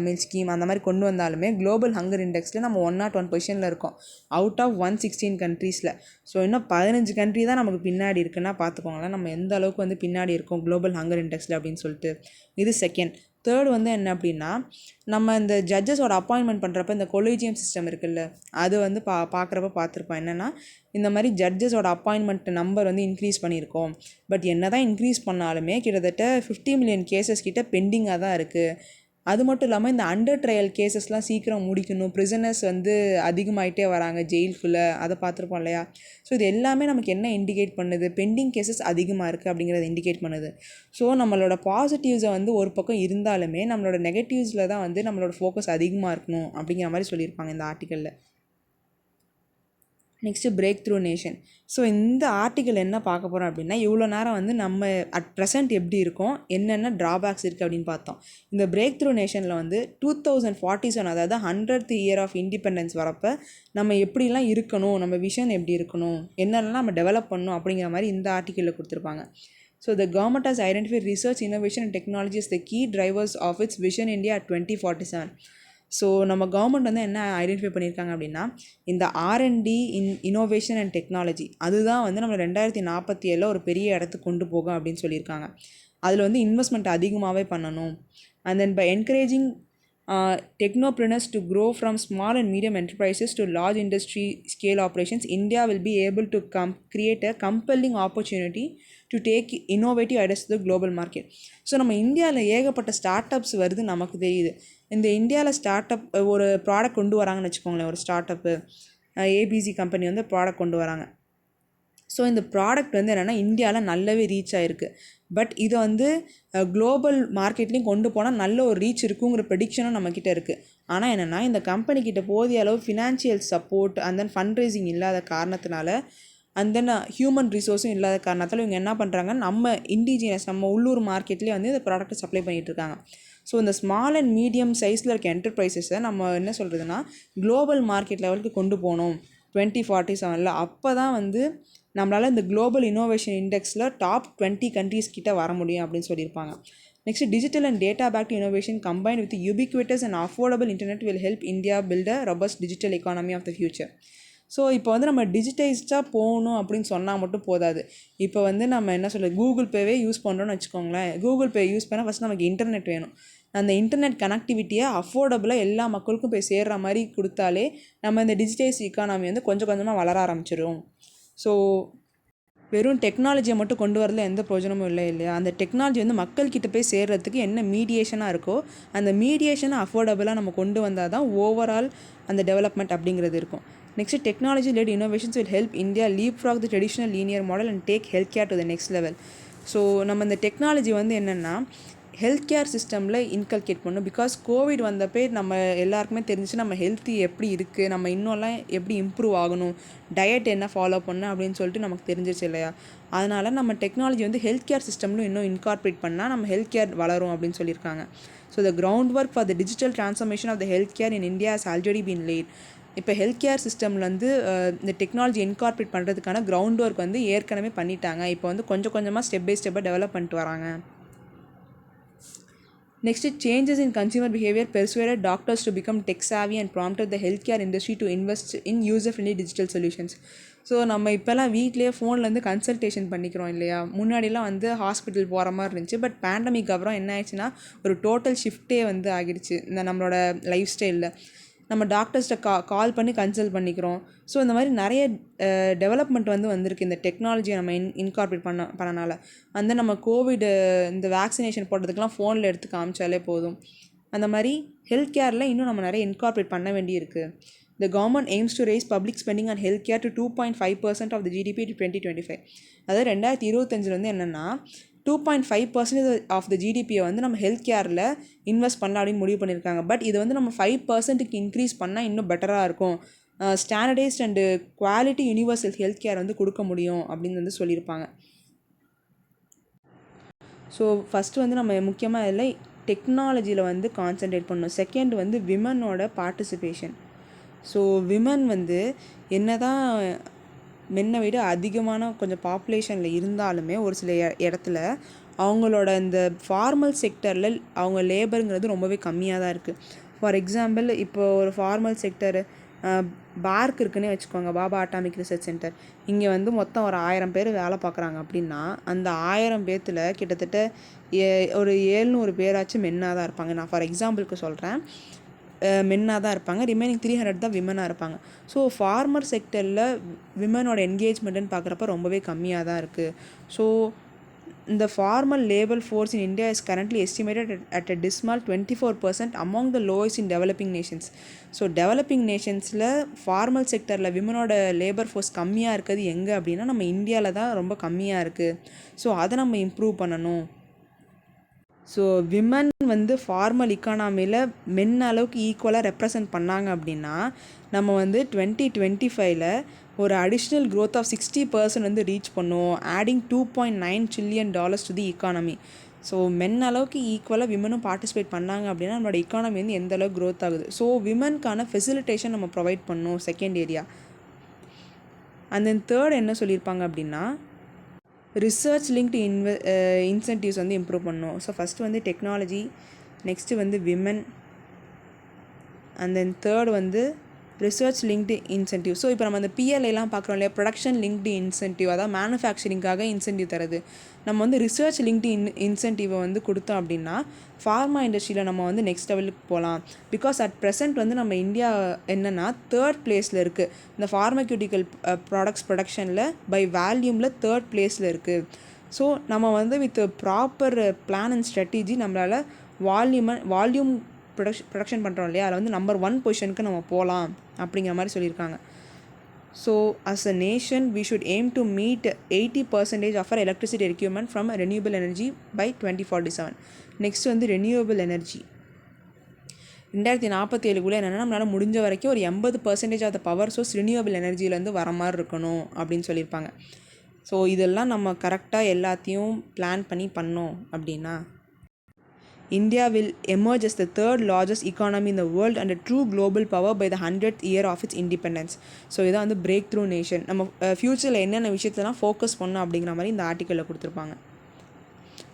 மீல் ஸ்கீம் அந்த மாதிரி கொண்டு வந்தாலுமே குளோபல் ஹங்கர் இண்டெக்ஸில் நம்ம 101 பொசிஷனில் இருக்கோம் அவுட் ஆஃப் 116 கண்ட்ரீஸில். ஸோ இன்னும் 15 கண்ட்ரி தான் நமக்கு பின்னாடி இருக்குன்னா பார்த்துக்கோங்களேன் நம்ம எந்த அளவுக்கு வந்து பின்னாடி இருக்கோம் குளோபல் ஹங்கர் இண்டெக்ஸில் அப்படின்னு சொல்லிட்டு. இது செகண்ட். தேர்ட் வந்து என்ன அப்படின்னா, நம்ம இந்த ஜட்ஜஸோட அப்பாயின்மெண்ட் பண்ணுறப்ப இந்த கொலீஜியம் சிஸ்டம் இருக்குல்ல, அது வந்து பார்க்குறப்ப பார்த்துருப்போம். என்னென்னா இந்த மாதிரி ஜட்ஜஸோட அப்பாயின்மெண்ட் நம்பர் வந்து இன்க்ரீஸ் பண்ணியிருக்கோம். பட் என்ன தான் இன்க்ரீஸ் பண்ணாலுமே கிட்டத்தட்ட 50 மில்லியன் கேசஸ் கிட்ட பெண்டிங்காக தான் இருக்குது. அது மட்டும் இல்லாமல் இந்த அண்டர் ட்ரையல் கேசஸ்லாம் சீக்கிரம் முடிக்கணும், ப்ரிசனர்ஸ் வந்து அதிகமாகிட்டே வராங்க ஜெயிலுக்குள்ளே, அதை பார்த்துருப்போம் இல்லையா. ஸோ இது எல்லாமே நமக்கு என்ன இண்டிகேட் பண்ணுது, பெண்டிங் கேசஸ் அதிகமாக இருக்குது அப்படிங்கிறத இண்டிகேட் பண்ணுது. ஸோ நம்மளோட பாசிட்டிவ்ஸை வந்து ஒரு பக்கம் இருந்தாலுமே நம்மளோட நெகட்டிவ்ஸில் தான் வந்து நம்மளோட ஃபோக்கஸ் அதிகமாக இருக்கணும் அப்படிங்கிற மாதிரி சொல்லியிருப்பாங்க இந்த ஆர்டிக்கலில். Next breakthrough nation. So இந்த ஆர்டிக்கல் என்ன பார்க்க போகிறோம் அப்படின்னா, இவ்வளோ நேரம் வந்து நம்ம அட் ப்ரெசென்ட் எப்படி இருக்கோம், என்னென்ன ட்ராபேக்ஸ் இருக்குது அப்படின்னு பார்த்தோம். இந்த பிரேக் த்ரூ நேஷனில் வந்து 2047 அதாவது 100th இயர் ஆஃப் இண்டிபெண்டன்ஸ் வரப்போ நம்ம எப்படிலாம் இருக்கணும், நம்ம விஷன் எப்படி இருக்கணும், என்னென்னலாம் நம்ம டெவலப் பண்ணணும் அப்படிங்கிற மாதிரி இந்த ஆர்டிக்கலில் கொடுத்துருப்பாங்க. So the government has identified research, innovation and technology as the key drivers of its Vision India at 2047. So நம்ம கவர்மெண்ட் வந்து என்ன ஐடென்டிஃபை பண்ணியிருக்காங்க அப்படின்னா, இந்த R&D இனோவேஷன் அண்ட் டெக்னாலஜி அதுதான் வந்து நம்ம 2047 ஒரு பெரிய இடத்துக்கு கொண்டு போகும் அப்படின்னு சொல்லியிருக்காங்க. அதில் வந்து இன்வெஸ்ட்மெண்ட் அதிகமாகவே பண்ணணும். And then by encouraging technopreneurs to grow from small and medium enterprises to large industry scale operations, India will be able to create a compelling opportunity to take innovative ideas to the global market. So நம்ம இந்தியாவில் ஏகப்பட்ட start ups வருது நமக்கு தெரியுது. இந்த இந்தியாவில் start up ஒரு product கொண்டு வராங்கன்னு வச்சுக்கோங்களேன், ஒரு ஸ்டார்ட் அப்பு ஏபிசி கம்பெனி வந்து ப்ராடக்ட் கொண்டு வராங்க. ஸோ இந்த ப்ராடக்ட் வந்து என்னென்னா இந்தியாவில் நல்லாவே ரீச் ஆகிருக்கு. பட் இதை வந்து குளோபல் மார்க்கெட்லேயும் கொண்டு போனால் நல்ல ஒரு ரீச் இருக்குங்கிற ப்ரெடிக்ஷனும் நம்மக்கிட்ட இருக்குது. ஆனால் என்னென்னா இந்த கம்பெனிக்கிட்ட போதிய அளவு financial support and then fund raising இல்லாத காரணத்தினால அண்ட் தென் ஹியூமன் ரிசோர்ஸும் இல்லாத காரணத்தால் இவங்க என்ன பண்ணுறாங்க, நம்ம இண்டிஜினஸ் நம்ம உள்ளூர் மார்க்கெட்லேயே வந்து இந்த ப்ராடக்ட்டை சப்ளை பண்ணிகிட்ருக்காங்க. ஸோ இந்த ஸ்மால் அண்ட் மீடியம் சைஸில் இருக்க என்டர்பிரைசஸை நம்ம என்ன சொல்கிறதுனா குளோபல் மார்க்கெட் லெவலுக்கு கொண்டு போகணும் 2047. அப்போ தான் வந்து நம்மளால் இந்த குளோபல் இனோவேஷன் இண்டெக்ஸில் டாப் 20 கண்ட்ரீஸ் கிட்ட வர முடியும் அப்படின்னு சொல்லியிருப்பாங்க. Next, digital and data backed innovation combined with ubiquitous and affordable internet will help India build a robust digital economy of the future. So இப்போ வந்து நம்ம டிஜிட்டைஸ்டாக போகணும் அப்படின்னு சொன்னால் மட்டும் போதாது. இப்போ வந்து நம்ம என்ன சொல்கிறது, கூகுள் பேவே யூஸ் பண்ணுறோன்னு வச்சுக்கோங்களேன். கூகுள் பே யூஸ் பண்ணால் ஃபஸ்ட் நமக்கு இன்டர்நெட் வேணும். அந்த இன்டர்நெட் கனெக்டிவிட்டியை அஃபோர்டபுளாக எல்லா மக்களுக்கும் போய் சேர்கிற மாதிரி கொடுத்தாலே நம்ம இந்த டிஜிட்டைஸ் எக்கானமி வந்து கொஞ்சம் கொஞ்சமாக வளர ஆரம்பிச்சிடும். ஸோ வெறும் டெக்னாலஜியை மட்டும் கொண்டு வரல எந்த பிரயோஜனமும் இல்லை இல்லையா. அந்த டெக்னாலஜி வந்து மக்கள்கிட்ட போய் சேர்கிறதுக்கு என்ன மீடியேஷனாக இருக்கோ அந்த மீடியேஷனை அஃபோர்டபுளாக நம்ம கொண்டு வந்தால் தான் ஓவரால் அந்த டெவலப்மெண்ட் அப்படிங்கிறது இருக்கும். Next, technology led innovations will help India leapfrog the traditional linear model and take health care to the next level. So நம்ம இந்த டெக்னாலஜி வந்து என்னென்னா ஹெல்த் கேர் சிஸ்டமில் இன்கல்கேட் பண்ணணும். பிகாஸ் கோவிட் வந்தப்போ நம்ம எல்லாருக்குமே தெரிஞ்சிச்சு நம்ம ஹெல்த்தி எப்படி இருக்குது, நம்ம இன்னும்லாம் எப்படி இம்ப்ரூவ் ஆகணும், டயட் என்ன ஃபாலோ பண்ணணும் அப்படின்னு சொல்லிட்டு நமக்கு தெரிஞ்சிச்சு இல்லையா. அதனால் நம்ம டெக்னாலஜி வந்து ஹெல்த் கேர் சிஸ்டம்லும் இன்னும் இன்கார்பரேட் பண்ணால் நம்ம ஹெல்த் கேர் வளரும் அப்படின்னு சொல்லியிருக்காங்க. So the ground work for the digital transformation of the health care in India has already been laid. இப்போ ஹெல்த் கேர் சிஸ்டமில் வந்து இந்த டெக்னாலஜி இன்கார்பரேட் பண்ணுறதுக்கான கிரவுண்ட் ஒர்க் வந்து ஏற்கனவே பண்ணிட்டாங்க. இப்போ வந்து கொஞ்சம் கொஞ்சமாக ஸ்டெப் பை ஸ்டெப்பாக டெவலப் பண்ணிட்டு வராங்க. Next, changes in consumer behavior persuaded doctors to become tech savvy and prompted the healthcare industry to invest in user-friendly digital solutions. So நம்ம இப்போல்லாம் வீட்லேயே ஃபோன்லேருந்து கன்சல்டேஷன் பண்ணிக்கிறோம் இல்லையா. முன்னாடிலாம் வந்து ஹாஸ்பிட்டல் போகிற மாதிரி இருந்துச்சு. பட் பேண்டமிக் அப்புறம் என்ன ஆயிடுச்சுன்னா ஒரு டோட்டல் ஷிஃப்ட்டே வந்து ஆகிடுச்சு இந்த நம்மளோட லைஃப் ஸ்டைலில். நம்ம டாக்டர்ஸ்கிட்ட கால் பண்ணி கன்சல்ட் பண்ணிக்கிறோம். ஸோ இந்த மாதிரி நிறைய டெவலப்மெண்ட் வந்து வந்திருக்கு இந்த டெக்னாலஜியை நம்ம இன்கார்பரேட் பண்ணனால. அந்த நம்ம கோவிடு இந்த வேக்சினேஷன் போடுறதுக்கெலாம் ஃபோனில் எடுத்து காமிச்சாலே போதும். அந்த மாதிரி ஹெல்த் கேரில் இன்னும் நம்ம நிறைய இன்கார்பரேட் பண்ண வேண்டியிருக்கு. The government aims to raise public spending on healthcare to 2.5% of the GDP to 2025. அதாவது 2025 வந்து என்னென்னா 2.5% ஆஃப் த ஜிடிபியை வந்து நம்ம ஹெல்த் கேரில் இன்வெஸ்ட் பண்ணலாம் அப்படின்னு முடிவு பண்ணியிருக்காங்க. பட் இது வந்து நம்ம 5%க்கு இன்க்ரீஸ் பண்ணால் இன்னும் பெட்டராக இருக்கும். Standardised and quality universal health care வந்து கொடுக்க முடியும் அப்படின்னு வந்து சொல்லியிருப்பாங்க. ஸோ ஃபஸ்ட்டு வந்து நம்ம முக்கியமாக இதில் டெக்னாலஜியில் வந்து கான்சன்ட்ரேட் பண்ணணும். செகண்ட் வந்து விமனோட பார்ட்டிசிபேஷன். ஸோ விமன் வந்து என்ன தான் மென்னை விட அதிகமான கொஞ்சம் பாப்புலேஷனில் இருந்தாலுமே ஒரு சில இடத்துல அவங்களோட இந்த ஃபார்மல் செக்டரில் அவங்க லேபருங்கிறது ரொம்பவே கம்மியாக தான் இருக்குது. ஃபார் எக்ஸாம்பிள் இப்போ ஒரு ஃபார்மல் செக்டரு பார்க் இருக்குன்னே வச்சுக்கோங்க, பாபா அட்டாமிக் ரிசர்ச் சென்டர். இங்கே வந்து மொத்தம் ஒரு 1000 பேர் வேலை பார்க்குறாங்க அப்படின்னா அந்த 1000 பேர்த்தில் கிட்டத்தட்ட ஒரு 700 பேராச்சும் மென்னாக தான் இருப்பாங்க. நான் ஃபார் எக்ஸாம்பிளுக்கு சொல்கிறேன், மென்னாக தான் இருப்பாங்க. ரிமைனிங் 300 தான் விமனாக இருப்பாங்க. ஸோ ஃபார்மர் செக்டரில் விமனோட என்கேஜ்மெண்ட்டுன்னு பார்க்குறப்ப ரொம்பவே கம்மியாக தான் இருக்குது. ஸோ இந்த formal labour force in India is currently estimated at a dismal 24% among the lowest in developing nations. So developing நேஷன்ஸில் ஃபார்மல் செக்டரில் விமனோட லேபர் ஃபோர்ஸ் கம்மியாக இருக்கிறது எங்கே அப்படின்னா நம்ம இந்தியாவில் தான் ரொம்ப கம்மியாக இருக்குது. ஸோ அதை நம்ம இம்ப்ரூவ் பண்ணணும். ஸோ விமன் வந்து ஃபார்மல் இக்கானமியில் மென் அளவுக்கு ஈக்குவலாக ரெப்ரசன்ட் பண்ணாங்க அப்படின்னா நம்ம வந்து 2025 ஒரு அடிஷ்னல் க்ரோத் ஆஃப் 60% வந்து ரீச் பண்ணுவோம், adding $2.9 trillion to the economy. So men அளவுக்கு ஈக்குவலாக விமனும் பார்ட்டிசிபேட் பண்ணாங்க அப்படின்னா நம்மளோட இக்கானமி வந்து எந்த அளவுக்கு க்ரோத் ஆகுது. ஸோ விமனுக்கான ஃபெசிலிட்டேஷன் நம்ம ப்ரொவைட் பண்ணணும், second area. And then third என்ன சொல்லியிருப்பாங்க அப்படின்னா ரிசர்ச் லிங்க்டு இன்சென்டிவ்ஸ் வந்து இம்ப்ரூவ் பண்ணணும். ஸோ ஃபஸ்ட்டு வந்து டெக்னாலஜி, நெக்ஸ்ட்டு வந்து விமன், அண்ட் தென் தேர்ட் வந்து ரிசர்ச் லிங்க்டு இன்சென்டிவ். ஸோ இப்போ நம்ம அந்த பிஎல்ஐலாம் பார்க்குறோம் இல்லையா, ப்ரொடக்ஷன் லிங்க்டு இன்சென்டிவ், அதாவது மேனுஃபேக்சரிங்காக இன்சென்டிவ் தருது. நம்ம வந்து ரிசர்ச் லிங்க்டு இன்சென்டிவை வந்து கொடுத்தோம் அப்படின்னா ஃபார்மா இண்டஸ்ட்ரியில் நம்ம வந்து நெக்ஸ்ட் லெவலுக்கு போகலாம். பிகாஸ் அட் ப்ரெசென்ட் வந்து நம்ம இந்தியா என்னென்னா 3rd பிளேஸில் இருக்குது. இந்த ஃபார்மக்யூட்டிக்கல் ப்ராடக்ட்ஸ் ப்ரொடக்ஷனில் பை வேல்யூமில் 3rd பிளேஸில் இருக்குது. ஸோ நம்ம வந்து with proper plan and strategy நம்மளால் வால்யூம் ப்ரொடக்ஷன் பண்ணுறோம் இல்லையா, அதில் வந்து நம்பர் 1 பொசிஷனுக்கு நம்ம போகலாம் அப்படிங்கிற மாதிரி சொல்லியிருக்காங்க. So as a nation we should aim to meet 80% of our electricity requirement from renewable energy by 2047. Next வந்து renewable energy 2047 என்னென்னா நம்மளால் முடிஞ்ச வரைக்கும் ஒரு 80% of the power source renewable எனர்ஜிலேருந்து வர மாதிரி இருக்கணும் அப்படின்னு சொல்லியிருப்பாங்க. ஸோ இதெல்லாம் நம்ம கரெக்டாக எல்லாத்தையும் பிளான் பண்ணி பண்ணோம் அப்படின்னா India will emerge as the 3rd largest economy in the world and a true global power by the 100th year of its independence. So இதான் வந்து பிரேக் த்ரூ நேஷன். நம்ம ஃப்யூச்சரில் என்னென்ன விஷயத்தெல்லாம் ஃபோக்கஸ் பண்ணோம் அப்படிங்கிற மாதிரி இந்த ஆர்டிக்கலில் கொடுத்துருப்பாங்க.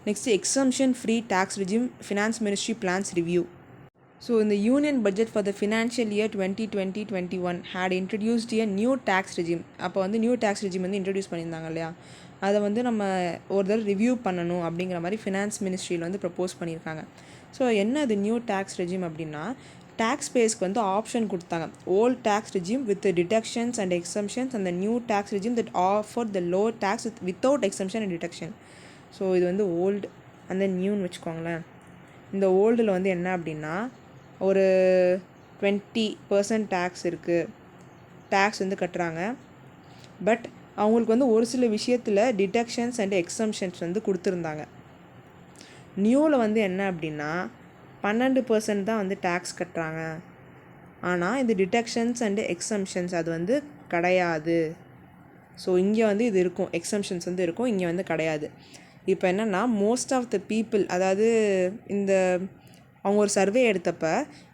Next exemption free tax regime, finance ministry plans review. So இந்த union budget for the financial year 2020-21 had introduced a new tax regime. அப்போ வந்து நியூ டேக்ஸ் ரெஜிம் வந்து இன்ட்ரடியூஸ் பண்ணியிருந்தாங்க இல்லையா, அதை வந்து நம்ம ஒரு தடவை ரிவ்யூ பண்ணணும் அப்படிங்கிற மாதிரி ஃபினான்ஸ் மினிஸ்ட்ரியில் வந்து ப்ரப்போஸ் பண்ணியிருக்காங்க. ஸோ என்ன அது நியூ டேக்ஸ் ரெஜிம் அப்படின்னா, டேக்ஸ் பேஸ்க்கு வந்து ஆப்ஷன் கொடுத்தாங்க. Old tax regime with deductions and exemptions and the new tax regime that offer the low tax without exemption and deduction. So இது வந்து ஓல்டு அண்ட் தென் நியூன்னு வச்சுக்கோங்களேன். இந்த ஓல்டில் வந்து என்ன அப்படின்னா, ஒரு 20% டேக்ஸ் இருக்குது, டேக்ஸ் வந்து கட்டுறாங்க. பட் அவங்களுக்கு வந்து ஒரு சில விஷயத்தில் டிடக்ஷன்ஸ் அண்ட் எக்ஸம்ஷன்ஸ் வந்து கொடுத்துருந்தாங்க. நியூவில் வந்து என்ன அப்படின்னா 12% தான் வந்து டேக்ஸ் கட்டுறாங்க. ஆனால் இந்த டிடக்ஷன்ஸ் அண்டு எக்ஸம்ஷன்ஸ் அது வந்து கிடையாது. ஸோ இங்கே வந்து இது இருக்கும், எக்ஸம்ஷன்ஸ் வந்து இருக்கும், இங்கே வந்து கிடையாது. இப்போ என்னென்னா மோஸ்ட் ஆஃப் த பீப்புள், அதாவது இந்த அவங்க ஒரு சர்வே எடுத்தப்போ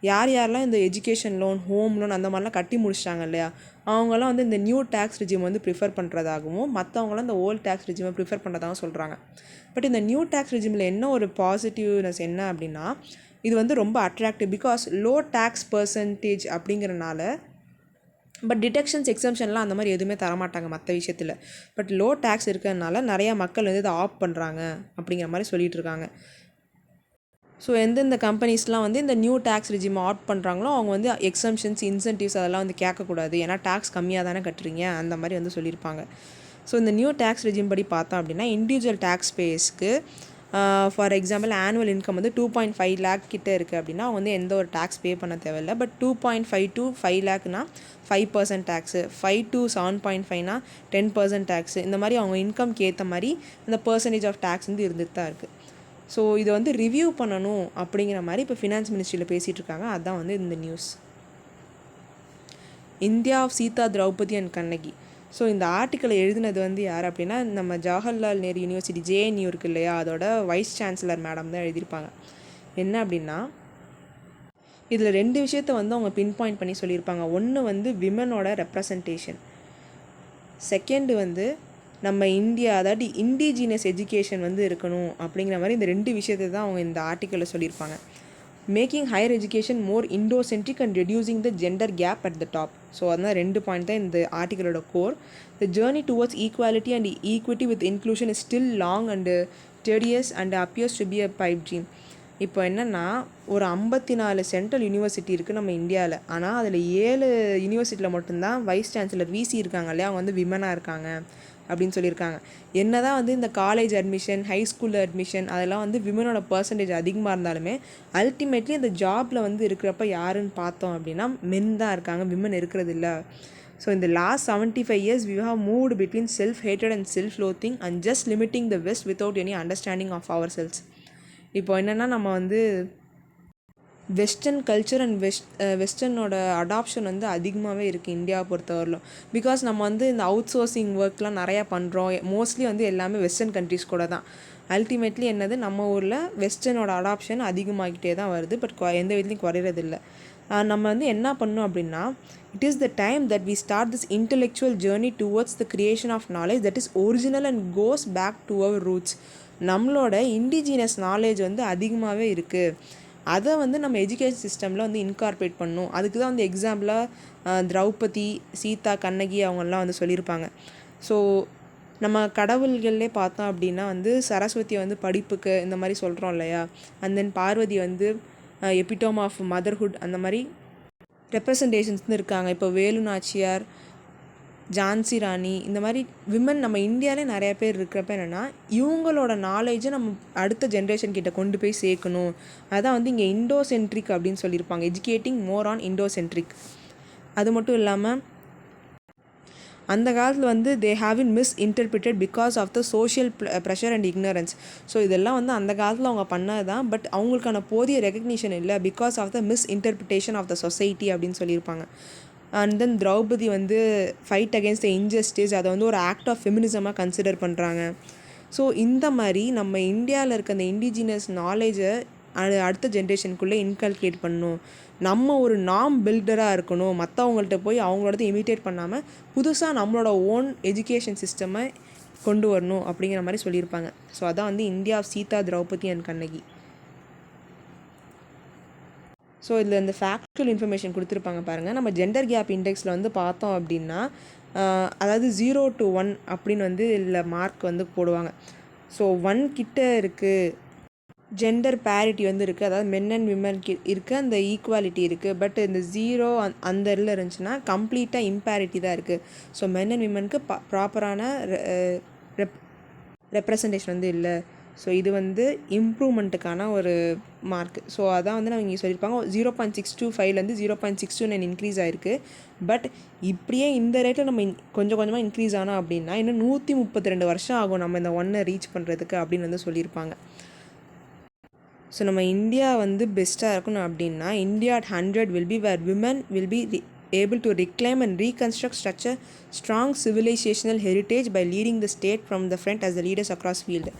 யாரெல்லாம் இந்த எஜுகேஷன் லோன், ஹோம் லோன் அந்த மாதிரிலாம் கட்டி முடிச்சிட்டாங்க இல்லையா, அவங்களாம் வந்து இந்த நியூ டேக்ஸ் ரெஜிம் வந்து ப்ரிஃபர் பண்ணுறதாகவும் மற்றவங்களாம் இந்த ஓல்டு டேக்ஸ் ரெஜிமை ப்ரிஃபர் பண்ணுறதாகவும் சொல்கிறாங்க. பட் இந்த நியூ டேக்ஸ் ரெஜிமில் என்ன ஒரு பாசிட்டிவ்னஸ் என்ன அப்படின்னா, இது வந்து ரொம்ப attractive because low tax percentage அப்படிங்கிறனால. பட் டிடக்ஷன்ஸ் எக்ஸம்ஷன்லாம் அந்த மாதிரி எதுவுமே தரமாட்டாங்க மற்ற விஷயத்தில். பட் லோ டேக்ஸ் இருக்கிறதுனால நிறையா மக்கள் வந்து இதை ஆப் பண்ணுறாங்க அப்படிங்கிற மாதிரி சொல்லிகிட்டு இருக்காங்க. ஸோ எந்தெந்த கம்பெனிஸ்லாம் வந்து இந்த நியூ டேக்ஸ் ரெஜிம் ஆட் பண்ணுறாங்களோ அவங்க வந்து எக்ஸம்ஷன்ஸ், இன்சென்டிவ்ஸ் அதெல்லாம் வந்து கேட்கக்கூடாது, ஏன்னா டேக்ஸ் கம்மியாக தானே கட்டுறீங்க அந்த மாதிரி வந்து சொல்லியிருப்பாங்க. ஸோ இந்த நியூ டேக்ஸ் ரெஜிம் படி பார்த்தோம் அப்படின்னா இண்டிவிஜுவல் டேக்ஸ் பேஸ்க்கு ஃபார் எக்ஸாம்பிள் ஆனுவல் இன்கம் வந்து 2.5 lakh கிட்டே இருக்குது அப்படின்னா அவங்க வந்து எந்த ஒரு டேக்ஸ் பே பண்ண தேவையில்லை. But 2.5 to 5 lakhனா 5% tax, 5 to 7.5னா 10% tax, இந்த மாதிரி அவங்க இன்கம்க்கு ஏற்ற மாதிரி இந்த பர்சன்டேஜ் ஆஃப் டேக்ஸ் வந்து இருந்துட்டு தான் இருக்குது. ஸோ இதை வந்து ரிவ்யூ பண்ணணும் அப்படிங்கிற மாதிரி இப்போ ஃபினான்ஸ் மினிஸ்ட்ரியில் பேசிகிட்டு இருக்காங்க. அதுதான் வந்து இந்த news. India of Sita, Draupadi and Kannagi. So இந்த ஆர்டிக்கலை எழுதினது வந்து யார் அப்படின்னா நம்ம ஜவஹர்லால் நேரு யூனிவர்சிட்டி JNU இருக்குது இல்லையா, அதோட வைஸ் சான்சலர் மேடம் தான் எழுதியிருப்பாங்க. என்ன அப்படின்னா இதில் 2 விஷயத்தை வந்து அவங்க பின் பாயிண்ட் பண்ணி சொல்லியிருப்பாங்க. ஒன்று வந்து விமனோட ரெப்ரசன்டேஷன், செகண்டு வந்து நம்ம இந்தியா, அதாவது இண்டிஜினியஸ் எஜுகேஷன் வந்து இருக்கணும் அப்படிங்கிற மாதிரி இந்த 2 விஷயத்தை தான் அவங்க இந்த ஆர்டிக்கலில் சொல்லியிருப்பாங்க. Making higher education more Indocentric and reducing the gender gap at the top. So அதுதான் 2 பாயிண்ட் தான் இந்த ஆர்டிக்கலோட core. The journey towards equality and equity with inclusion is still long and tedious and appears to be a pipe dream. இப்போ என்னென்னா ஒரு 54 central university இருக்குது நம்ம இந்தியாவில். ஆனால் அதில் 7 யூனிவர்சிட்டியில் மட்டும்தான் வைஸ் சான்சலர் VC இருக்காங்க இல்லையா, அவங்க வந்து விமனாக இருக்காங்க அப்படின்னு சொல்லியிருக்காங்க. என்ன தான் வந்து இந்த college admission, high school admission அதெல்லாம் வந்து விமனோட பர்சன்டேஜ் அதிகமாக இருந்தாலுமே அல்டிமேட்லி இந்த ஜாபில் வந்து இருக்கிறப்ப யாருன்னு பார்த்தோம் அப்படின்னா மென் தான் இருக்காங்க, விமன் இருக்கிறது இல்லை. ஸோ இந்த last 75 years we have moved between self-hatred and self-loathing and just limiting the West without any understanding of ourselves. இப்போ என்னென்னா நம்ம வந்து வெஸ்டர்ன் கல்ச்சர் அண்ட் வெஸ்டர்னோட அடாப்ஷன் வந்து அதிகமாகவே இருக்குது இந்தியாவை பொறுத்தவரையிலும். பிகாஸ் நம்ம வந்து இந்த அவுட் சோர்சிங் ஒர்க்லாம் நிறையா பண்ணுறோம். மோஸ்ட்லி வந்து எல்லாமே வெஸ்டர்ன் கண்ட்ரிஸ் கூட தான். அல்டிமேட்லி என்னது நம்ம ஊரில் வெஸ்டர்னோட அடாப்ஷன் அதிகமாகிட்டே தான் வருது. பட் எந்த விதத்துலையும் குறையிறதில்லை. நம்ம வந்து என்ன பண்ணணும் அப்படின்னா it is the time that we start this intellectual journey towards the creation of knowledge that is original and goes back to our roots. நம்மளோட இண்டிஜினியஸ் நாலேஜ் வந்து அதிகமாகவே இருக்குது. அதை வந்து நம்ம எஜுகேஷன் சிஸ்டமில் வந்து இன்கார்பரேட் பண்ணணும். அதுக்கு தான் வந்து எக்ஸாம்பிளாக திரௌபதி, சீதா, கண்ணகி அவங்கெல்லாம் வந்து சொல்லியிருப்பாங்க. ஸோ நம்ம கடவுள்களே பார்த்தோம் அப்படின்னா வந்து சரஸ்வதியை வந்து படிப்புக்கு இந்த மாதிரி சொல்கிறோம் இல்லையா, அண்ட் தென் பார்வதி வந்து எபிட்டோம் ஆஃப் மதர்ஹுட் அந்த மாதிரி ரெப்ரசன்டேஷன்ஸ் இருக்காங்க. இப்போ வேலு நாச்சியார், ஜான்சி ராணி, இந்த மாதிரி விமன் நம்ம இந்தியாவிலே நிறையா பேர் இருக்கிறப்ப என்னென்னா இவங்களோட நாலேஜை நம்ம அடுத்த ஜென்ரேஷன் கிட்ட கொண்டு போய் சேர்க்கணும். அதான் வந்து இங்கே இண்டோசென்ட்ரிக் அப்படின்னு சொல்லியிருப்பாங்க, எஜுகேட்டிங் மோர் ஆன் இண்டோசென்ட்ரிக். அது மட்டும் இல்லாமல் அந்த காலத்தில் வந்து they have been misinterpreted because of the social pressure and ignorance. So இதெல்லாம் வந்து அந்த காலத்தில் அவங்க பண்ணது தான். பட் அவங்களுக்கான போதிய ரெகக்னிஷன் இல்லை because of the misinterpretation of the society அப்படின்னு சொல்லியிருப்பாங்க. அண்ட் தென் திரௌபதி வந்து ஃபைட் அகேன்ஸ்ட் த இன்ஜஸ்டிஸ், அதை வந்து ஒரு ஆக்ட் ஆஃப் ஃபெமினிசமாக கன்சிடர் பண்ணுறாங்க. ஸோ இந்த மாதிரி நம்ம இந்தியாவில் இருக்க அந்த இண்டிஜினியஸ் நாலேஜை அடுத்த ஜென்ரேஷனுக்குள்ளே இன்கல்கேட் பண்ணணும். நம்ம ஒரு நாம் பில்டராக இருக்கணும். மற்றவங்கள்ட்ட போய் அவங்களோட இமிட்டேட் பண்ணாமல் புதுசாக நம்மளோட ஓன் எஜுகேஷன் சிஸ்டமை கொண்டு வரணும் அப்படிங்கிற மாதிரி சொல்லியிருப்பாங்க. ஸோ அதான் வந்து India of Sita, Draupadi and Kannagi. So இதில் இந்த ஃபேக்சுவல் இன்ஃபர்மேஷன் கொடுத்துருப்பாங்க பாருங்கள். நம்ம ஜெண்டர் கேப் இண்டெக்ஸில் வந்து பார்த்தோம் அப்படின்னா அதாவது 0 to 1 அப்படின்னு வந்து இதில் மார்க் வந்து போடுவாங்க. ஸோ 1 கிட்ட இருக்குது ஜெண்டர் பேரிட்டி வந்து இருக்குது, அதாவது மென் அண்ட் விமனுக்கு இருக்குது, அந்த ஈக்குவாலிட்டி இருக்குது. பட் இந்த 0 அந்த இதில் இருந்துச்சுன்னா கம்ப்ளீட்டாக இம்பேரிட்டி தான் இருக்குது. ஸோ மென் அண்ட் விமனுக்கு ப்ராப்பரான ரெப்ரசன்டேஷன் வந்து இல்லை. ஸோ இது வந்து இம்ப்ரூவ்மெண்ட்டுக்கான ஒரு மார்க். ஸோ அதான் வந்து நம்ம இங்கே சொல்லியிருப்பாங்க 0.625 0.629 இன்க்ரீஸ் ஆகிருக்கு. பட் இப்படியே இந்த ரேட்டில் நம்ம கொஞ்சம் கொஞ்சமாக இன்க்ரீஸ் ஆனால் அப்படின்னா இன்னும் 132 வருஷம் ஆகும் நம்ம இந்த 1 ரீச் பண்ணுறதுக்கு அப்படின்னு வந்து சொல்லியிருப்பாங்க. ஸோ நம்ம இந்தியா வந்து பெஸ்ட்டாக இருக்கணும் அப்படின்னா India at 100 will be where women will be able to reclaim and reconstruct such a strong civilizational heritage by leading the state from the front as the leaders across field.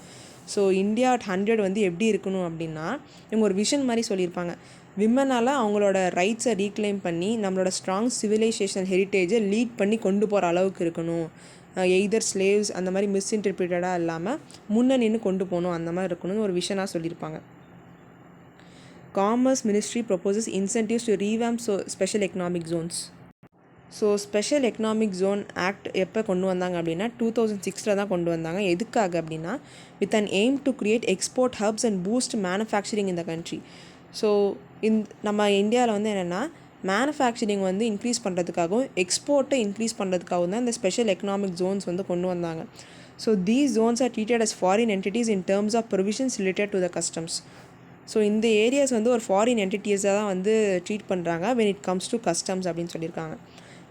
So India at 100 வந்து எப்படி இருக்கணும் அப்படின்னா இவங்க ஒரு vision மாதிரி சொல்லியிருப்பாங்க. விமனால் அவங்களோட ரைட்ஸை reclaim பண்ணி நம்மளோட ஸ்ட்ராங் சிவிலைசேஷனல் ஹெரிட்டேஜை லீட் பண்ணி கொண்டு போகிற அளவுக்கு இருக்கணும். எய்தர் ஸ்லேவ்ஸ் அந்த மாதிரி மிஸ்இன்டர்பிரிட்டடாக இல்லாமல் முன்னணின்னு கொண்டு போகணும், அந்த மாதிரி இருக்கணும்னு ஒரு விஷனாக சொல்லியிருப்பாங்க. Commerce Ministry proposes incentives to revamp special economic zones. So special economic zone act எப்போ கொண்டு வந்தாங்க அப்படின்னா 2006 தான் கொண்டு வந்தாங்க. எதுக்காக அப்படின்னா with an aim to create export hubs and boost manufacturing இந்த கண்ட்ரி. ஸோ நம்ம இந்தியாவில் வந்து என்னென்னா மேனுஃபேக்சரிங் வந்து இன்க்ரீஸ் பண்ணுறதுக்காகவும் எக்ஸ்போர்ட்டை இன்க்ரீஸ் பண்ணுறதுக்காகவும் தான் இந்த ஸ்பெஷல் எக்கனாமிக் ஜோன்ஸ் வந்து கொண்டு வந்தாங்க. So these zones are treated as foreign entities in terms of provisions related to the customs. So இந்த ஏரியாஸ் வந்து ஒரு ஃபாரின் என்டிட்டிஸாக தான் வந்து ட்ரீட் பண்ணுறாங்க when it comes to customs அப்படின்னு சொல்லியிருக்காங்க.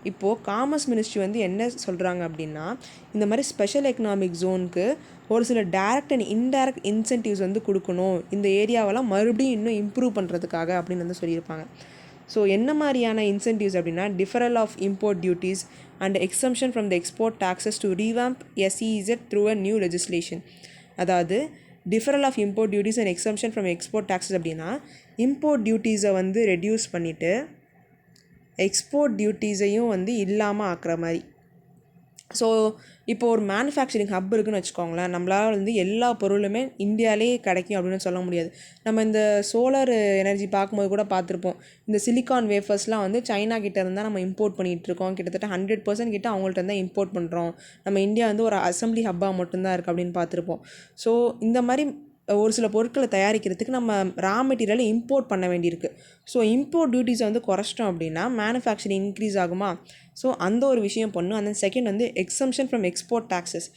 இப்போது காமர்ஸ் மினிஸ்ட்ரி வந்து என்ன சொல்கிறாங்க அப்படின்னா இந்த மாதிரி ஸ்பெஷல் எக்கனாமிக் ஜோனுக்கு ஒரு சில டைரக்ட் அண்ட் இன்டைரக்ட் இன்சென்டிவ்ஸ் வந்து கொடுக்கணும் இந்த ஏரியாவெல்லாம் மறுபடியும் இன்னும் இம்ப்ரூவ் பண்ணுறதுக்காக அப்படின்னு வந்து சொல்லியிருப்பாங்க. ஸோ என்ன மாதிரியான இன்சென்டிவ்ஸ் அப்படின்னா deferral of import duties and exemption from the export taxes to revamp SEZ through a new legislation. அதாவது deferral of import duties and exemption from export taxes அப்படின்னா இம்போர்ட் டியூட்டிஸை வந்து ரெடியூஸ் பண்ணிவிட்டு எக்ஸ்போர்ட் டியூட்டிஸையும் வந்து இல்லாமல் ஆக்குற மாதிரி. ஸோ இப்போ ஒரு மேனுஃபேக்சரிங் ஹப் இருக்குதுன்னு வச்சுக்கோங்களேன், நம்மளால் வந்து எல்லா பொருளுமே இந்தியாவிலே கிடைக்கும் அப்படின்னு சொல்ல முடியாது. நம்ம இந்த சோலார் எனர்ஜி பார்க்கும்போது கூட பார்த்துருப்போம், இந்த சிலிக்கான் வேஃபர்ஸ்லாம் வந்து சைனா கிட்ட இருந்தால் நம்ம இம்போர்ட் பண்ணிகிட்ருக்கோம். கிட்டத்தட்ட 100% கிட்ட அவங்கள்ட்ட இருந்தால் இம்போர்ட் பண்ணுறோம். நம்ம இந்தியா வந்து ஒரு அசம்பிளி ஹப்பாக மட்டும்தான் இருக்குது அப்படின்னு பார்த்துருப்போம். ஸோ இந்த மாதிரி ஒரு சில பொருட்களை தயாரிக்கிறதுக்கு நம்ம ரா மெட்டீரியலை இம்போர்ட் பண்ண வேண்டியிருக்கு. ஸோ இம்போர்ட் டியூட்டிஸை வந்து குறைச்சிட்டோம் அப்படின்னா மேனுஃபேக்சரிங் இன்க்ரீஸ் ஆகுமா? ஸோ அந்த ஒரு விஷயம் பண்ணும். அந்த செகண்ட் வந்து எக்ஸம்ஷன் ஃப்ரம் எக்ஸ்போர்ட் டாக்ஸஸ்.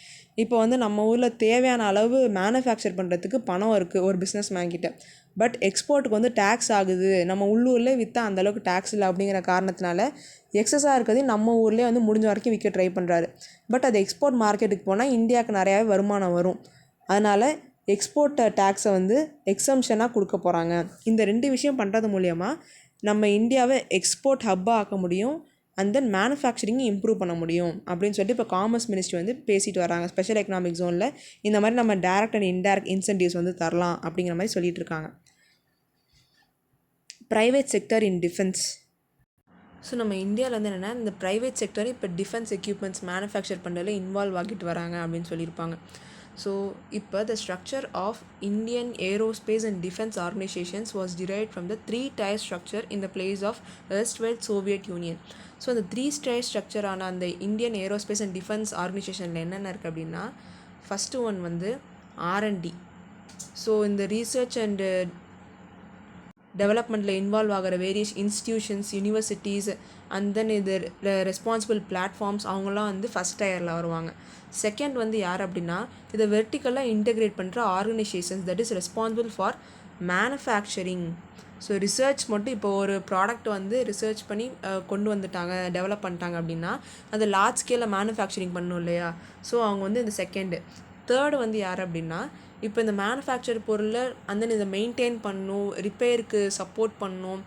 இப்போ வந்து நம்ம ஊரில் தேவையான அளவு மேனுஃபேக்சர் பண்ணுறதுக்கு பணம் இருக்குது ஒரு பிஸ்னஸ் மேன் கிட்ட. பட் எக்ஸ்போர்ட்டுக்கு வந்து டேக்ஸ் ஆகுது, நம்ம உள்ளூரில் விற்றா அந்தளவுக்கு டேக்ஸ் இல்லை அப்படிங்கிற காரணத்தினால எக்ஸஸாக இருக்கிறது நம்ம ஊர்லேயே வந்து முடிஞ்ச வரைக்கும் விற்க ட்ரை பண்ணுறாரு. பட் அது எக்ஸ்போர்ட் மார்க்கெட்டுக்கு போனால் இந்தியாவுக்கு நிறையாவே வருமானம் வரும். அதனால் எக்ஸ்போர்ட் டேக்ஸை வந்து எக்ஸம்ஷனாக கொடுக்க போகிறாங்க. இந்த 2 விஷயம் பண்ணுறது மூலயமா நம்ம இந்தியாவை எக்ஸ்போர்ட் ஹப்பாக ஆக்க முடியும், அண்ட் தென் மேனுஃபேக்சரிங்கை இம்ப்ரூவ் பண்ண முடியும் அப்படின்னு சொல்லிட்டு இப்போ காமர்ஸ் மினிஸ்ட்ரி வந்து பேசிட்டு வராங்க. ஸ்பெஷல் எக்கனாமிக் ஜோனில் இந்த மாதிரி நம்ம டைரக்ட் அண்ட் இன்டைரக்ட் இன்சென்டிவ்ஸ் வந்து தரலாம் அப்படிங்கிற மாதிரி சொல்லிட்டு இருக்காங்க. ப்ரைவேட் செக்டர் இன் டிஃபென்ஸ். ஸோ நம்ம இந்தியாவில் வந்து என்னென்னா இந்த ப்ரைவேட் செக்டர் இப்போ டிஃபென்ஸ் எக்யூப்மெண்ட்ஸ் மேனுஃபேக்சர் பண்ணுறதுல இன்வால்வ் ஆகிட்டு வராங்க அப்படின்னு சொல்லியிருப்பாங்க. ஸோ இப்போ the structure of Indian Aerospace and Defense Organizations was derived from the 3-tier structure in the place of erstwhile Soviet Union. So அந்த 3-tier structure ஆன அந்த இந்தியன் ஏரோஸ்பேஸ் அண்ட் டிஃபென்ஸ் ஆர்கனைசேஷனில் என்னென்ன இருக்குது அப்படின்னா ஃபஸ்ட்டு ஒன் வந்து R&D. So இந்த research and டெவலப்மெண்ட்டில் involve ஆகிற various institutions, universities and then இது ரெஸ்பான்சிபிள் பிளாட்ஃபார்ம்ஸ் அவங்களாம் வந்து ஃபஸ்ட் டயரில் வருவாங்க. செகண்ட் வந்து யார் அப்படின்னா இதை வெர்டிக்கலாக இன்டெகிரேட் பண்ணுற organisations that is responsible for manufacturing. So research மட்டும் இப்போ ஒரு ப்ராடக்ட் வந்து ரிசர்ச் பண்ணி கொண்டு வந்துட்டாங்க, டெவலப் பண்ணிட்டாங்க அப்படின்னா அது லார்ஜ் ஸ்கேலில் மேனுஃபேக்சரிங் பண்ணணும் இல்லையா? ஸோ அவங்க வந்து இந்த செகண்டு. தேர்டு வந்து யார் அப்படின்னா இப்போ இந்த மேனுஃபேக்சர் பொருளை அந்த இதை மெயின்டைன் பண்ணணும், ரிப்பேருக்கு சப்போர்ட் பண்ணணும்.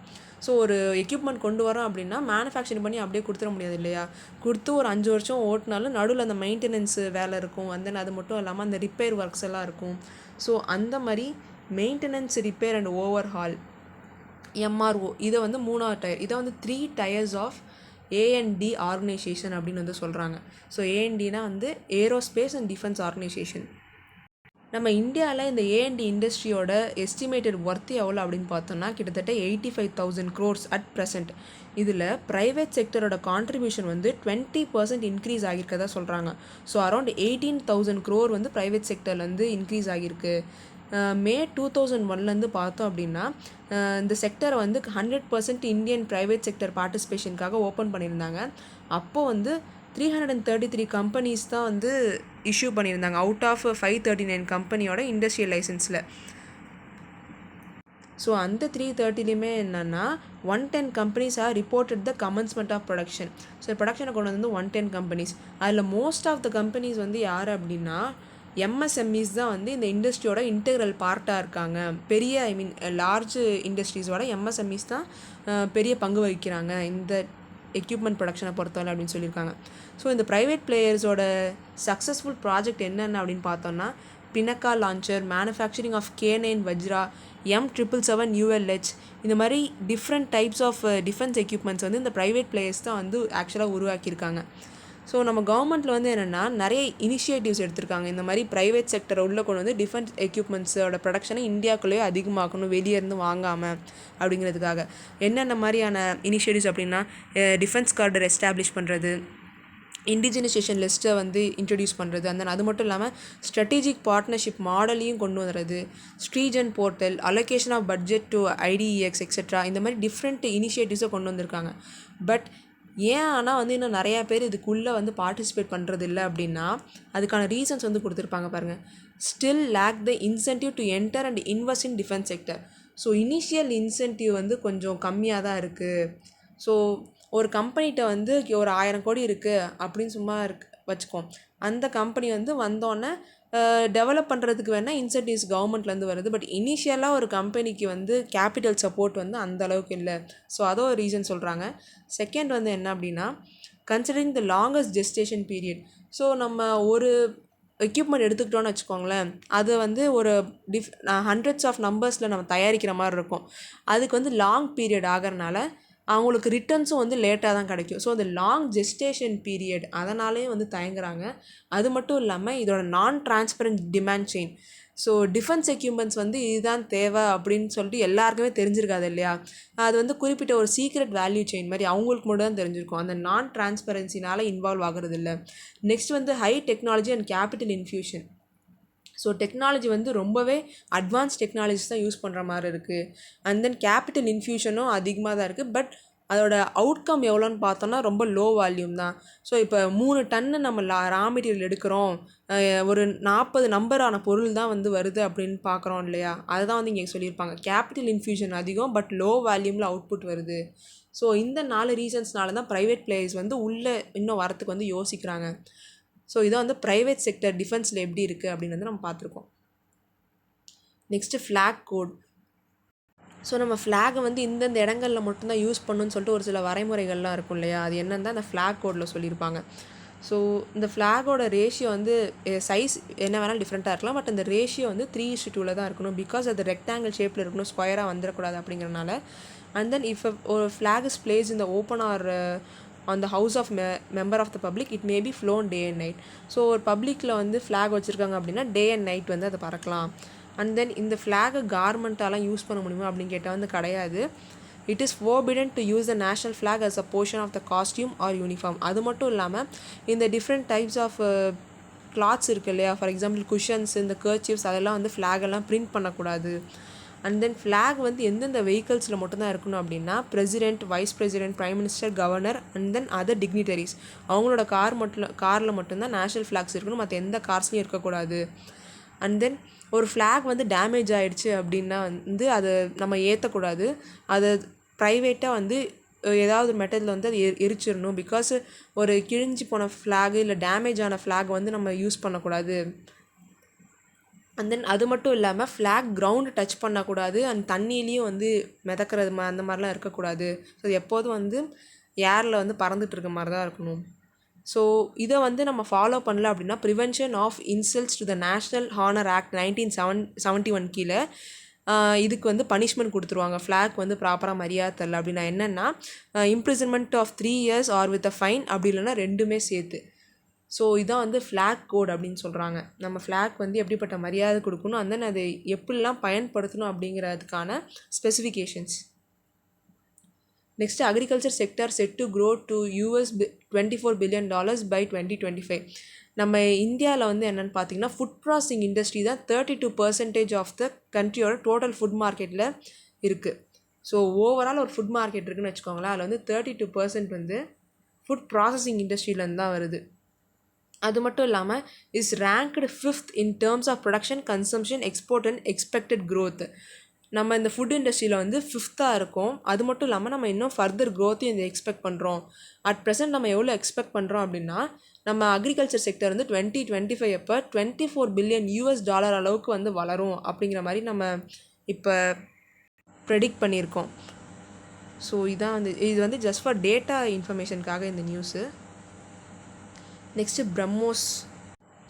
ஸோ ஒரு எக்யூப்மெண்ட் கொண்டு வரோம் அப்படின்னா மேனுஃபேக்சரிங் பண்ணி அப்படியே கொடுத்துட முடியாது இல்லையா? கொடுத்து ஒரு 5 வருஷம் ஓட்டினாலும் நடுவில் அந்த மெயின்டெனன்ஸு வேலை இருக்கும், அந்த அது மட்டும் இல்லாமல் அந்த ரிப்பேர் ஒர்க்ஸ் எல்லாம் இருக்கும். ஸோ அந்த மாதிரி maintenance, repair and overhaul MRO இதை வந்து 3ஆவது டயர். இதை வந்து 3 tiers ஆஃப் A&D ஆர்கனைசேஷன் அப்படின்னு வந்து சொல்கிறாங்க. ஸோ A&Dனா வந்து ஏரோஸ்பேஸ் அண்ட் டிஃபென்ஸ் ஆர்கனைசேஷன். நம்ம இந்தியாவில் இந்த A&D இண்டஸ்ட்ரியோட எஸ்டிமேட்டட் ஒர்த்து எவ்வளோ அப்படின்னு பார்த்தோம்னா கிட்டத்தட்ட 85,000 crores அட் ப்ரெசென்ட். இதில் ப்ரைவேட் செக்டரோட கான்ட்ரிபியூஷன் வந்து 20% இன்க்ரீஸ் ஆகியிருக்கதா சொல்கிறாங்க. ஸோ அரௌண்ட் 18,000 crore வந்து ப்ரைவேட் செக்டர்லேருந்து இன்க்ரீஸ் ஆகியிருக்கு. மே 2001 பார்த்தோம் அப்படின்னா இந்த செக்டரை வந்து 100% இந்தியன் ப்ரைவேட் செக்டர் பார்ட்டிசிபேஷனுக்காக ஓப்பன் பண்ணியிருந்தாங்க. அப்போது வந்து 333 கம்பெனிஸ் தான் வந்து இஷ்யூ பண்ணியிருந்தாங்க அவுட் ஆஃப் 539 கம்பெனியோட இண்டஸ்ட்ரியல் லைசன்ஸில். ஸோ அந்த 330லையுமே என்னென்னா 110 companies are reported the commencement of production. So ப்ரொடக்ஷனை கொண்டு வந்து 110 கம்பெனிஸ். அதில் மோஸ்ட் ஆஃப் த கம்பெனிஸ் வந்து யார் அப்படின்னா எம்எஸ்எம்இஸ் தான் வந்து இந்த இண்டஸ்ட்ரியோட இன்டெக்ரல் பார்ட்டாக இருக்காங்க. பெரிய லார்ஜ் இண்டஸ்ட்ரீஸோட எம்எஸ்எம்இஸ் தான் பெரிய பங்கு வகிக்கிறாங்க இந்த எக்யூப்மெண்ட் ப்ரொடக்ஷனை பொறுத்தவரை அப்படின்னு சொல்லியிருக்காங்க. ஸோ இந்த ப்ரைவேட் பிளேயர்ஸோட சக்ஸஸ்ஃபுல் ப்ராஜெக்ட் என்னென்ன அப்படின்னு பார்த்தோன்னா Pinaka launcher, manufacturing of K9 Vajra, M777 ULH, இந்த மாதிரி different types of defence equipments வந்து இந்த ப்ரைவேட் பிளேயர்ஸ் தான் வந்து ஆக்சுவலாக உருவாக்கியிருக்காங்க. ஸோ நம்ம கவர்மெண்ட்டில் வந்து என்னென்னா நிறைய இனிஷியேட்டிவ்ஸ் எடுத்திருக்காங்க. இந்த மாதிரி ப்ரைவேட் செக்டரை உள்ளே கொண்டு வந்து டிஃபென்ஸ் எக்யூப்மெண்ட்ஸோட ப்ரொடக்ஷனை இந்தியாவுக்குள்ளேயே அதிகமாக்கணும், வெளியே இருந்து வாங்காமல் அப்படிங்கிறதுக்காக. என்னென்ன மாதிரியான இனிஷியேட்டிவ்ஸ் அப்படின்னா டிஃபென்ஸ் கார்டர் எஸ்டாப்ளிஷ் பண்ணுறது, இண்டிஜினைசேஷன் லிஸ்ட்டை வந்து இன்ட்ரடியூஸ் பண்ணுறது, அந்த அது மட்டும் இல்லாமல் ஸ்ட்ராட்டஜிக் பார்ட்னர்ஷிப் மாடலையும் கொண்டு வந்துடுறது, Srijan portal, allocation of budget to IDEX etcetera, இந்த மாதிரி டிஃப்ரெண்ட் இனிஷியேட்டிவ்ஸை கொண்டு வந்திருக்காங்க. பட் ஏன் ஆனால் வந்து இன்னும் நிறையா பேர் இதுக்குள்ளே வந்து பார்ட்டிசிபேட் பண்ணுறது இல்லை அப்படின்னா அதுக்கான ரீசன்ஸ் வந்து கொடுத்துருப்பாங்க பாருங்கள். Still lack the incentive to enter and invest in defence sector. So initial incentive வந்து கொஞ்சம் கம்மியாக தான் இருக்குது. ஸோ ஒரு கம்பெனிகிட்ட வந்து ஒரு 1000 கோடி இருக்குது அப்படின்னு சும்மா வச்சுக்கோம். அந்த கம்பெனி வந்து வந்தோடனே டெவலப் பண்ணுறதுக்கு வேணால் இன்சென்டிவ்ஸ் கவர்மெண்ட்லேருந்து வருது. பட் இனிஷியலாக ஒரு கம்பெனிக்கு வந்து கேபிட்டல் சப்போர்ட் வந்து அந்த அளவுக்கு இல்லை. ஸோ அதோ ஒரு ரீசன் சொல்கிறாங்க. செகண்ட் வந்து என்ன அப்படின்னா considering the longest gestation period. So நம்ம ஒரு எக்யூப்மெண்ட் எடுத்துக்கிட்டோன்னு வச்சுக்கோங்களேன், அது வந்து ஒரு ஹண்ட்ரட்ஸ் ஆஃப் நம்பர்ஸில் நம்ம தயாரிக்கிற மாதிரி இருக்கும். அதுக்கு வந்து லாங் பீரியட் ஆகிறனால அவங்களுக்கு ரிட்டர்ன்ஸும் வந்து லேட்டாக தான் கிடைக்கும். ஸோ அந்த லாங் ஜெஸ்டேஷன் பீரியட் அதனாலே வந்து தயங்குறாங்க. அது மட்டும் இல்லாமல் இதோட நான் transparent demand chain. So defence equipments வந்து இதுதான் தேவை அப்படின்னு சொல்லிட்டு எல்லாருக்குமே தெரிஞ்சிருக்காது இல்லையா. அது வந்து குறிப்பிட்ட ஒரு சீக்ரெட் வேல்யூ செயின் மாதிரி அவங்களுக்கு மட்டும் தான் தெரிஞ்சிருக்கும். அந்த நான் டிரான்ஸ்பரன்சினால் இன்வால்வ் ஆகிறது இல்லை. நெக்ஸ்ட் வந்து high technology and capital infusion. So technology வந்து ரொம்பவே அட்வான்ஸ் டெக்னாலஜிஸ் தான் யூஸ் பண்ணுற மாதிரி இருக்குது. அண்ட் தென் கேபிட்டல் இன்ஃபியூஷனும் அதிகமாக தான் இருக்குது. பட் அதோட அவுட்கம் எவ்வளோன்னு பார்த்தோன்னா ரொம்ப லோ வால்யூம் தான். ஸோ இப்போ 3 டன்னு நம்ம ரா மெட்டீரியல் எடுக்கிறோம், ஒரு 40 நம்பரான பொருள் தான் வந்து வருது அப்படின்னு பார்க்குறோம் இல்லையா. அதுதான் வந்து இங்கே சொல்லியிருப்பாங்க. கேபிட்டல் இன்ஃபியூஷன் அதிகம், பட் லோ வால்யூமில் அவுட்புட் வருது. ஸோ இந்த 4 ரீசன்ஸ்னால தான் ப்ரைவேட் பிளேயர்ஸ் வந்து உள்ளே இன்னும் வரத்துக்கு வந்து யோசிக்கிறாங்க. ஸோ இதை வந்து ப்ரைவேட் செக்டர் டிஃபென்ஸில் எப்படி இருக்குது அப்படின்னு வந்து நம்ம பார்த்துருக்கோம். Next flag code. ஸோ நம்ம ஃப்ளாகை வந்து இந்தந்த இடங்களில் மட்டும்தான் யூஸ் பண்ணணும்னு சொல்லிட்டு ஒரு சில வரைமுறைகள்லாம் இருக்கும் இல்லையா. அது என்னன்னு தான் அந்த ஃப்ளாக் கோடில் சொல்லியிருப்பாங்க. ஸோ இந்த ஃப்ளாகோட ரேஷியோ வந்து சைஸ் என்ன வேணாலும் டிஃப்ரெண்ட்டாக இருக்கலாம். பட் அந்த ரேஷியோ வந்து 3:2 தான் இருக்கணும். பிகாஸ் அது ரெக்டாங்கிள் ஷேப்பில் இருக்கணும், ஸ்கொயராக வந்துடக்கூடாது அப்படிங்கிறனால. அண்ட் தென் இஃப் ஒரு flag is placed in the open or on the house of member of the public, it may be flown day and night. So ஒரு பப்ளிக்கில் வந்து ஃப்ளாக் வச்சுருக்காங்க அப்படின்னா டே அண்ட் நைட் வந்து அதை பறக்கலாம். அண்ட் தென் இந்த ஃப்ளாகை கார்மெண்ட்டாலாம் use பண்ண முடியுமா அப்படின்னு கேட்டால் வந்து கிடையாது. It is forbidden to use the national flag as a portion of the costume or uniform. அது மட்டும் இல்லாமல் இந்த டிஃப்ரெண்ட் டைப்ஸ் ஆஃப் கிளாத்ஸ் இருக்குது இல்லையா. ஃபார் எக்ஸாம்பிள் குஷன்ஸ், இந்த கர்ச்சீஃப்ஸ், அதெல்லாம் வந்து ஃப்ளாகெல்லாம் பிரிண்ட் பண்ணக்கூடாது. அண்ட் தென் ஃப்ளாக் வந்து எந்தெந்த வெஹிக்கல்ஸில் மட்டும்தான் இருக்கணும் அப்படின்னா president, vice president, prime minister, governor and then other dignitaries அவங்களோட காரில் மட்டும்தான் நேஷ்னல் ஃப்ளாக்ஸ் இருக்கணும். மற்ற எந்த கார்ஸ்லையும் இருக்கக்கூடாது. அண்ட் தென் ஒரு ஃப்ளாக் வந்து டேமேஜ் ஆகிடுச்சு அப்படின்னா வந்து அதை நம்ம ஏற்றக்கூடாது. அதை ப்ரைவேட்டாக வந்து ஏதாவது மெட்டலில் வந்து அது எரிச்சிடணும். பிகாஸ் ஒரு கிழிஞ்சி போன ஃப்ளாகு இல்லை டேமேஜ் ஆன ஃப்ளாக் வந்து நம்ம யூஸ் பண்ணக்கூடாது. அண்ட் தென் அது மட்டும் இல்லாமல் ஃப்ளாக் கிரவுண்டு டச் பண்ணக்கூடாது. அண்ட் தண்ணியிலையும் வந்து மிதக்கிறது அந்த மாதிரிலாம் இருக்கக்கூடாது. ஸோ எப்போதும் வந்து ஏரில் வந்து பறந்துட்டு இருக்க மாதிரி தான் இருக்கணும். ஸோ இதை வந்து நம்ம ஃபாலோ பண்ணல அப்படின்னா prevention of insults to the national honour act 1971 கீழே இதுக்கு வந்து பனிஷ்மெண்ட் கொடுத்துருவாங்க. ஃப்ளாக் வந்து ப்ராப்பராக மரியாதை தரல அப்படின்னா என்னென்னா imprisonment of 3 years or with a fine, அப்படி இல்லைன்னா 2மே சேர்த்து. ஸோ இதான் வந்து ஃப்ளாக் கோட் அப்படின்னு சொல்கிறாங்க. நம்ம ஃப்ளாக் வந்து எப்படிப்பட்ட மரியாதை கொடுக்கணும், அந்த அதை எப்படிலாம் பயன்படுத்தணும் அப்படிங்கிறதுக்கான specifications. Next agriculture sector set to grow to $24 billion by 2025. நம்ம இந்தியாவில் வந்து என்னென்னு பார்த்தீங்கன்னா ஃபுட் ப்ராசஸிங் இண்டஸ்ட்ரி தான் 32% ஆஃப் த கண்ட்ரியோட டோட்டல் ஃபுட் மார்க்கெட்டில் இருக்குது. ஸோ ஓவரால் ஒரு ஃபுட் மார்க்கெட் இருக்குதுன்னு வச்சுக்கோங்களேன், அதில் வந்து 32% வந்து ஃபுட் ப்ராசஸிங் இண்டஸ்ட்ரியிலேருந்து தான் வருது. அது மட்டும் இல்லாமல் is ranked 5th in terms of production, consumption, export and expected growth. நம்ம இந்த ஃபுட் இண்டஸ்ட்ரியில் வந்து 5th இருக்கும். அது மட்டும் இல்லாமல் நம்ம இன்னும் ஃபர்தர் க்ரோத்தையும் இந்த எக்ஸ்பெக்ட் பண்ணுறோம். அட் ப்ரெசென்ட் நம்ம எவ்வளோ எக்ஸ்பெக்ட் பண்ணுறோம் அப்படின்னா, நம்ம அக்ரிகல்ச்சர் செக்டர் வந்து 2025 அப்போ $24 பில்லியன் அளவுக்கு வந்து வளரும் அப்படிங்கிற மாதிரி நம்ம இப்போ ப்ரெடிக்ட் பண்ணியிருக்கோம். ஸோ இது வந்து ஜஸ்ட் ஃபார் டேட்டா இன்ஃபர்மேஷனுக்காக இந்த நியூஸு. நெக்ஸ்ட்டு பிரம்மோஸ்.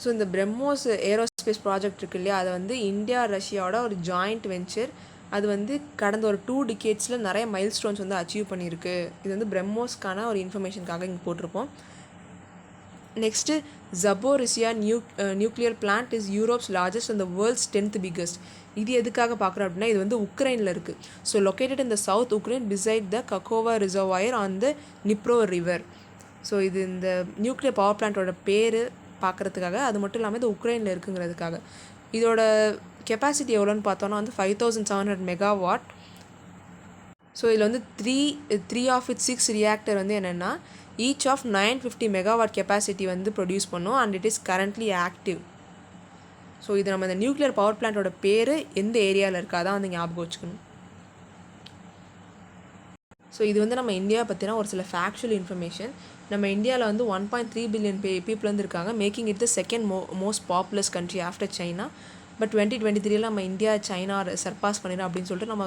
ஸோ இந்த பிரம்மோஸ் ஏரோஸ்பேஸ் ப்ராஜெக்ட் இருக்கு இல்லையா, அது வந்து இந்தியா ரஷ்யாவோட ஒரு ஜாயிண்ட் வெஞ்சர். அது வந்து கடந்த ஒரு 2 decades நிறைய மைல்ஸ்டோன்ஸ் வந்து அச்சீவ் பண்ணியிருக்கு. இது வந்து பிரம்மோஸ்க்கான ஒரு இன்ஃபர்மேஷனுக்காக இங்கே போட்டிருப்போம். Next Zaporizhzhia nuclear plant is Europe's largest and the world's 10th biggest. இது எதுக்காக பார்க்குறோம் அப்படின்னா, இது வந்து உக்ரைனில் இருக்குது. So located in the south Ukraine beside the Kakhovka reservoir on the Dnipro river. So இது இந்த நியூக்ளியர் பவர் பிளான்ட்டோட பேர் பார்க்குறதுக்காக, அது மட்டும் இல்லாமல் இது உக்ரைனில் இருக்குங்கிறதுக்காக. இதோட கெப்பாசிட்டி எவ்வளோன்னு பார்த்தோன்னா வந்து 5700 மெகாவாட். ஸோ இதில் வந்து த்ரீ ஆஃப் இட் 6 ரியாக்டர் வந்து என்னென்னா ஈச் ஆஃப் 950 மெகாவாட் கெப்பாசிட்டி வந்து ப்ரொடியூஸ் பண்ணும் and it is currently active. So இது நம்ம இந்த நியூக்ளியர் பவர் பிளான்ட்டோட பேர் எந்த ஏரியாவில் இருக்காதான் வந்து ஞாபகம் வச்சுக்கணும். ஸோ இது வந்து நம்ம இந்தியாவை பற்றினா ஒரு சில ஃபேக்சுவல் இன்ஃபர்மேஷன். நம்ம இந்தியாவில் வந்து 1.3 பில்லியன் பீப்புள் வந்து இருக்காங்க, making it the second most populous country after China. But 2023 நம்ம இந்தியா சைனா சர்பாஸ் பண்ணிடும் அப்படின்னு சொல்லிட்டு நம்ம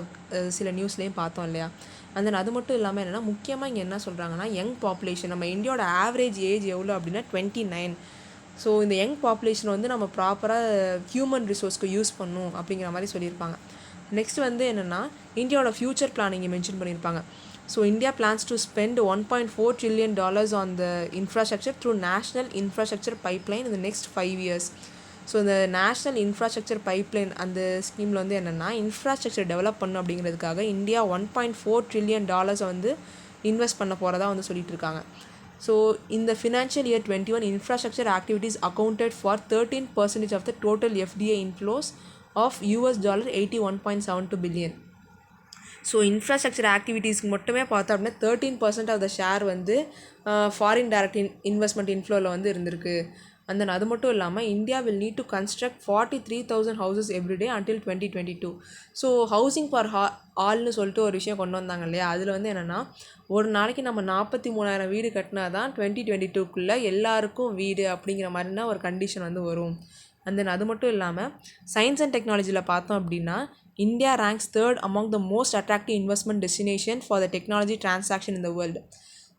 சில நியூஸ்லேயும் பார்த்தோம் இல்லையா. அந்த அது மட்டும் இல்லாமல் என்னென்னா, முக்கியமாக இங்கே என்ன சொல்கிறாங்கன்னா, யங் பாப்புலேஷன். நம்ம இந்தியாவோட ஆவரேஜ் ஏஜ் எவ்வளோ அப்படின்னா 29. ஸோ இந்த யங் பாப்புலேஷன் வந்து நம்ம ப்ராப்பராக ஹியூமன் ரிசோர்ஸ்க்கு யூஸ் பண்ணும் அப்படிங்கிற மாதிரி சொல்லியிருப்பாங்க. நெக்ஸ்ட் வந்து என்னென்னா, இந்தியாவோட ஃப்யூச்சர் பிளான் இங்கே மென்ஷன் பண்ணியிருப்பாங்க. So India plans to spend $1.4 trillion on the infrastructure through national infrastructure pipeline இந்த நெக்ஸ்ட் 5 years. ஸோ இந்த நேஷ்னல் இன்ஃப்ராஸ்ட்ரக்சர் பைப்லைன் அந்த ஸ்கீமில் வந்து என்னென்னா, இன்ஃப்ராஸ்ட்ரக்சர் டெவலப் பண்ணணும் அப்படிங்கிறதுக்காக இந்தியா $1.4 trillion வந்து இன்வெஸ்ட் பண்ண போகிறதா வந்து சொல்லிட்டு இருக்காங்க. ஸோ இந்த financial year 21 infrastructure activities accounted for 13% of the total FDI inflows of $81.72 billion. So infrastructure ஆக்டிவிட்டீஸ்க்கு மட்டுமே பார்த்தோம் அப்படின்னா 13% ஆஃப் த ஷேர் வந்து ஃபாரின் டைரக்ட் இன்வெஸ்ட்மெண்ட் இன்ஃப்ளோவில் வந்து இருந்திருக்கு. அந்த அது மட்டும் இல்லாமல் India will need to construct 43,000 houses every day until 2022. So housing for ஆல்னு சொல்லிட்டு ஒரு விஷயம் கொண்டு வந்தாங்க இல்லையா. அதில் வந்து என்னென்னா, ஒரு நாளைக்கு நம்ம 43,000 வீடு கட்டினா தான் 2022க்குள்ளே எல்லாருக்கும் வீடு அப்படிங்கிற மாதிரினா ஒரு கண்டிஷன் வந்து வரும். அது மட்டும் இல்லாமல் சயின்ஸ் அண்ட் டெக்னாலஜியில் பார்த்தோம் அப்படின்னா, India ranks 3rd among the most attractive investment destination for the technology transaction in the world.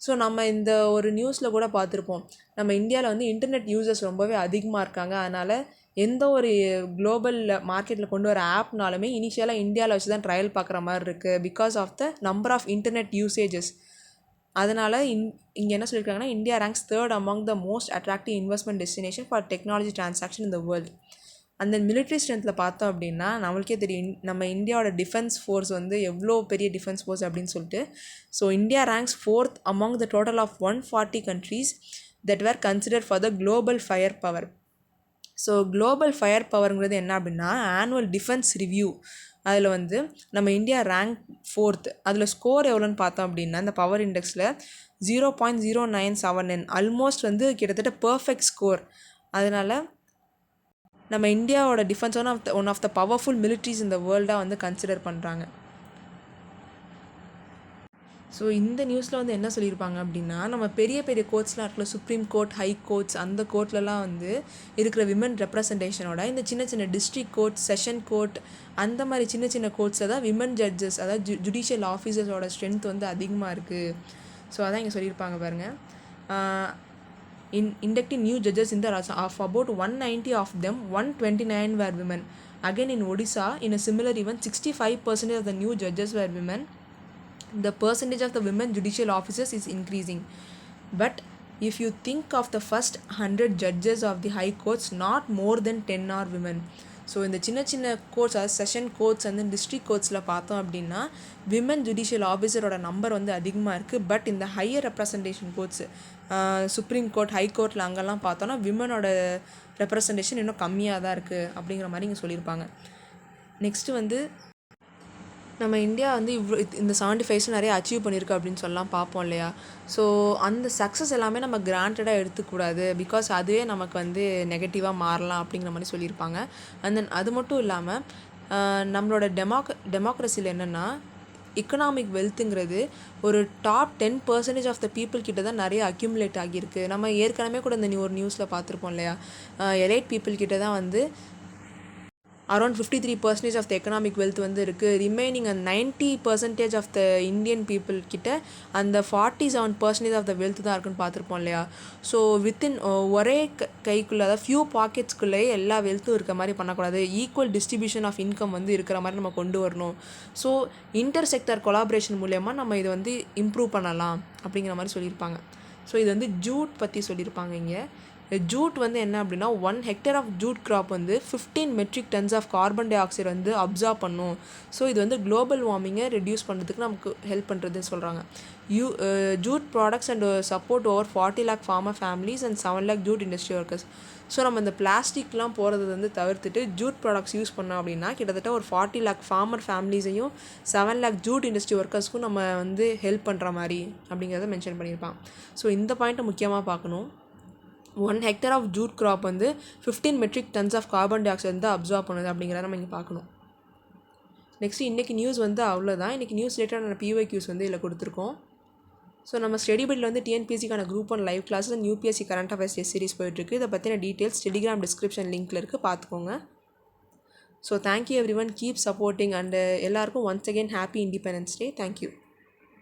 So நம்ம இந்த ஒரு நியூஸில் கூட பார்த்துருப்போம், நம்ம இந்தியாவில் வந்து இன்டர்நெட் யூசர்ஸ் ரொம்பவே அதிகமாக இருக்காங்க. அதனால் எந்த ஒரு குளோபல் மார்க்கெட்டில் கொண்டு வர ஆப்னாலுமே இனிஷியலாக இந்தியாவில் வச்சு தான் ட்ரையல் பார்க்குற மாதிரி இருக்குது, because of the number of internet usages. அதனால் இங்கே என்ன சொல்லியிருக்காங்கன்னா, India ranks 3rd among the most attractive investment destination for technology transaction in the world. அந்த மிலிட்ரி ஸ்ட்ரென்த்தில் பார்த்தோம் அப்படின்னா நம்மளுக்கே தெரியும் நம்ம இந்தியாவோட டிஃபென்ஸ் ஃபோர்ஸ் வந்து எவ்வளோ பெரிய டிஃபென்ஸ் ஃபோர்ஸ் அப்படின்னு சொல்லிட்டு. So India ranks 4th among the total of 140 countries that were considered for the global fire power. So global fire பவருங்கிறது என்ன அப்படின்னா, ஆனுவல் டிஃபென்ஸ் ரிவ்யூ அதில் வந்து நம்ம இந்தியா ரேங்க் 4th. அதில் ஸ்கோர் எவ்வளோன்னு பார்த்தோம் அப்படின்னா, இந்த பவர் இண்டெக்ஸில் 0.097, ஆல்மோஸ்ட் வந்து கிட்டத்தட்ட பர்ஃபெக்ட் ஸ்கோர். அதனால் நம்ம இந்தியாவோட defence one of the powerful militaries இந்த வேர்ல்டாக வந்து கன்சிடர் பண்ணுறாங்க. ஸோ இந்த நியூஸில் வந்து என்ன சொல்லியிருப்பாங்க அப்படின்னா, நம்ம பெரிய பெரிய கோர்ட்ஸ்லாம் இருக்குல்ல, சுப்ரீம் கோர்ட், ஹை கோர்ட்ஸ், அந்த கோர்ட்லலாம் வந்து இருக்கிற விமன் ரெப்ரசன்டேஷனோட இந்த சின்ன சின்ன டிஸ்ட்ரிக்ட் கோர்ட், செஷன் கோர்ட், அந்த மாதிரி சின்ன சின்ன கோர்ட்ஸில் தான் விமன் ஜட்ஜஸ், அதாவது ஜுடிஷியல் ஆஃபீஸர்ஸோட ஸ்ட்ரென்த் வந்து அதிகமாக இருக்குது. ஸோ அதான் இங்கே சொல்லியிருப்பாங்க பாருங்கள். inducting new judges in the Rajya. Of about 190 of them, 129 were women. Again in Odisha, in a similar event, 65% of the new judges were women. The percentage of the women judicial officers is increasing. But if you think of the first 100 judges of the high courts, not more than 10 are women. So இந்த சின்ன சின்ன courts, அதாவது session courts வந்து district கோர்ட்ஸில் பார்த்தோம் அப்படின்னா women judicial ஆஃபீஸரோட number வந்து அதிகமாக இருக்குது. பட் இந்த higher representation courts, supreme court, high கோர்ட்டில் அங்கெல்லாம் பார்த்தோன்னா விமனோட ரெப்ரசன்டேஷன் இன்னும் கம்மியாக தான் இருக்குது அப்படிங்கிற மாதிரி இங்கே சொல்லியிருப்பாங்க. நெக்ஸ்ட்டு வந்து நம்ம இந்தியா வந்து இந்த 75 நிறைய அச்சீவ் பண்ணியிருக்கு அப்படின்னு சொல்லலாம் பார்ப்போம் இல்லையா. ஸோ அந்த சக்ஸஸ் எல்லாமே நம்ம கிராண்டடாக எடுத்துக்கூடாது, பிகாஸ் அதுவே நமக்கு வந்து நெகட்டிவாக மாறலாம் அப்படிங்கிற மாதிரி சொல்லியிருப்பாங்க. அண்ட் தென் அது மட்டும் இல்லாமல் நம்மளோட டெமோக்ரஸியில் என்னென்னா எக்கனாமிக் வெல்த்துங்கிறது ஒரு டாப் 10% ஆஃப் த பீப்புள் கிட்ட தான் நிறைய அக்யூமுலேட் ஆகியிருக்கு. நம்ம ஏற்கனவே கூட இந்த ஒரு நியூஸில் பார்த்துருப்போம் இல்லையா, எலைட் பீப்புள் கிட்ட தான் வந்து around 53% of the economic wealth வந்து இருக்குது. ரிமைனிங் அந்த 90% ஆஃப் த இந்தியன் பீப்புள் கிட்ட அந்த 47% ஆஃப் த வெல்த் தான் இருக்குன்னு பார்த்துருப்போம் இல்லையா. ஸோ வித்தின் ஒரே கைக்குள்ளே, அதாவது ஃபியூ பாக்கெட்ஸ்குள்ளேயே எல்லா வெல்த்தும் இருக்க மாதிரி பண்ணக்கூடாது. ஈக்குவல் டிஸ்ட்ரிபியூஷன் ஆஃப் இன்கம் வந்து இருக்கிற மாதிரி நம்ம கொண்டு வரணும். ஸோ இன்டர் செக்டர் கொலாபரேஷன் மூலயமா நம்ம இதை வந்து இம்ப்ரூவ் பண்ணலாம் அப்படிங்கிற மாதிரி சொல்லியிருப்பாங்க. ஸோ இது வந்து ஜூட் பற்றி சொல்லியிருப்பாங்க. இங்கே ஜூட் வந்து என்ன அப்படின்னா 1 hectare ஆஃப் ஜூட் கிராப் வந்து 15 metric tons of carbon dioxide வந்து அப்சார்ப் பண்ணும். ஸோ இது வந்து குளோபல் வார்மிங்கை ரெடியூஸ் பண்ணுறதுக்கு நமக்கு ஹெல்ப் பண்ணுறதுன்னு சொல்கிறாங்க. Jute products and support over 40 lakh farmer families and 7 lakh jute industry workers. So நம்ம இந்த பிளாஸ்டிக்லாம் போகிறது வந்து தவிர்த்துட்டு ஜூட் ப்ராடக்ட்ஸ் யூஸ் பண்ணோம் அப்படின்னா கிட்டத்தட்ட ஒரு 40 lakh ஃபார்மர் ஃபேமிலிஸையும் 7 lakh ஜூட் இண்டஸ்ட்ரி ஒர்க்கர்ஸ்க்கும் நம்ம வந்து ஹெல்ப் பண்ணுற மாதிரி அப்படிங்கிறத மென்ஷன் பண்ணியிருப்பான். ஸோ இந்த பாயிண்ட்டை முக்கியமாக பார்க்கணும். 1 hectare ஆஃப் ஜூட் கிராப் வந்து 15 metric tons of carbon dioxide வந்து அப்சார்ப் பண்ணுது அப்படிங்கிறத நம்ம இங்கே பார்க்கணும். நெக்ஸ்ட் இன்றைக்கி நியூஸ் வந்து அவ்வளோதான். இன்றைக்கி நியூஸ் ரிலேட்டடான PYQs வந்து இதில் கொடுத்துருக்கோம். ஸோ நம்ம ஸ்டடிபடியில் வந்து டிஎன்பிஎஸ்சிக்கான group 1 live classes and UPSC current affairs test series போயிட்டுருக்கு. இதை பற்றின டீட்டெயில்ஸ் டெலிகிராம் டிஸ்கிரிப்ஷன் லிங்க்கில் இருக்குது, பார்த்துக்கோங்க. So thank you everyone, keep supporting and எல்லாருக்கும் once again happy independence day. Thank you.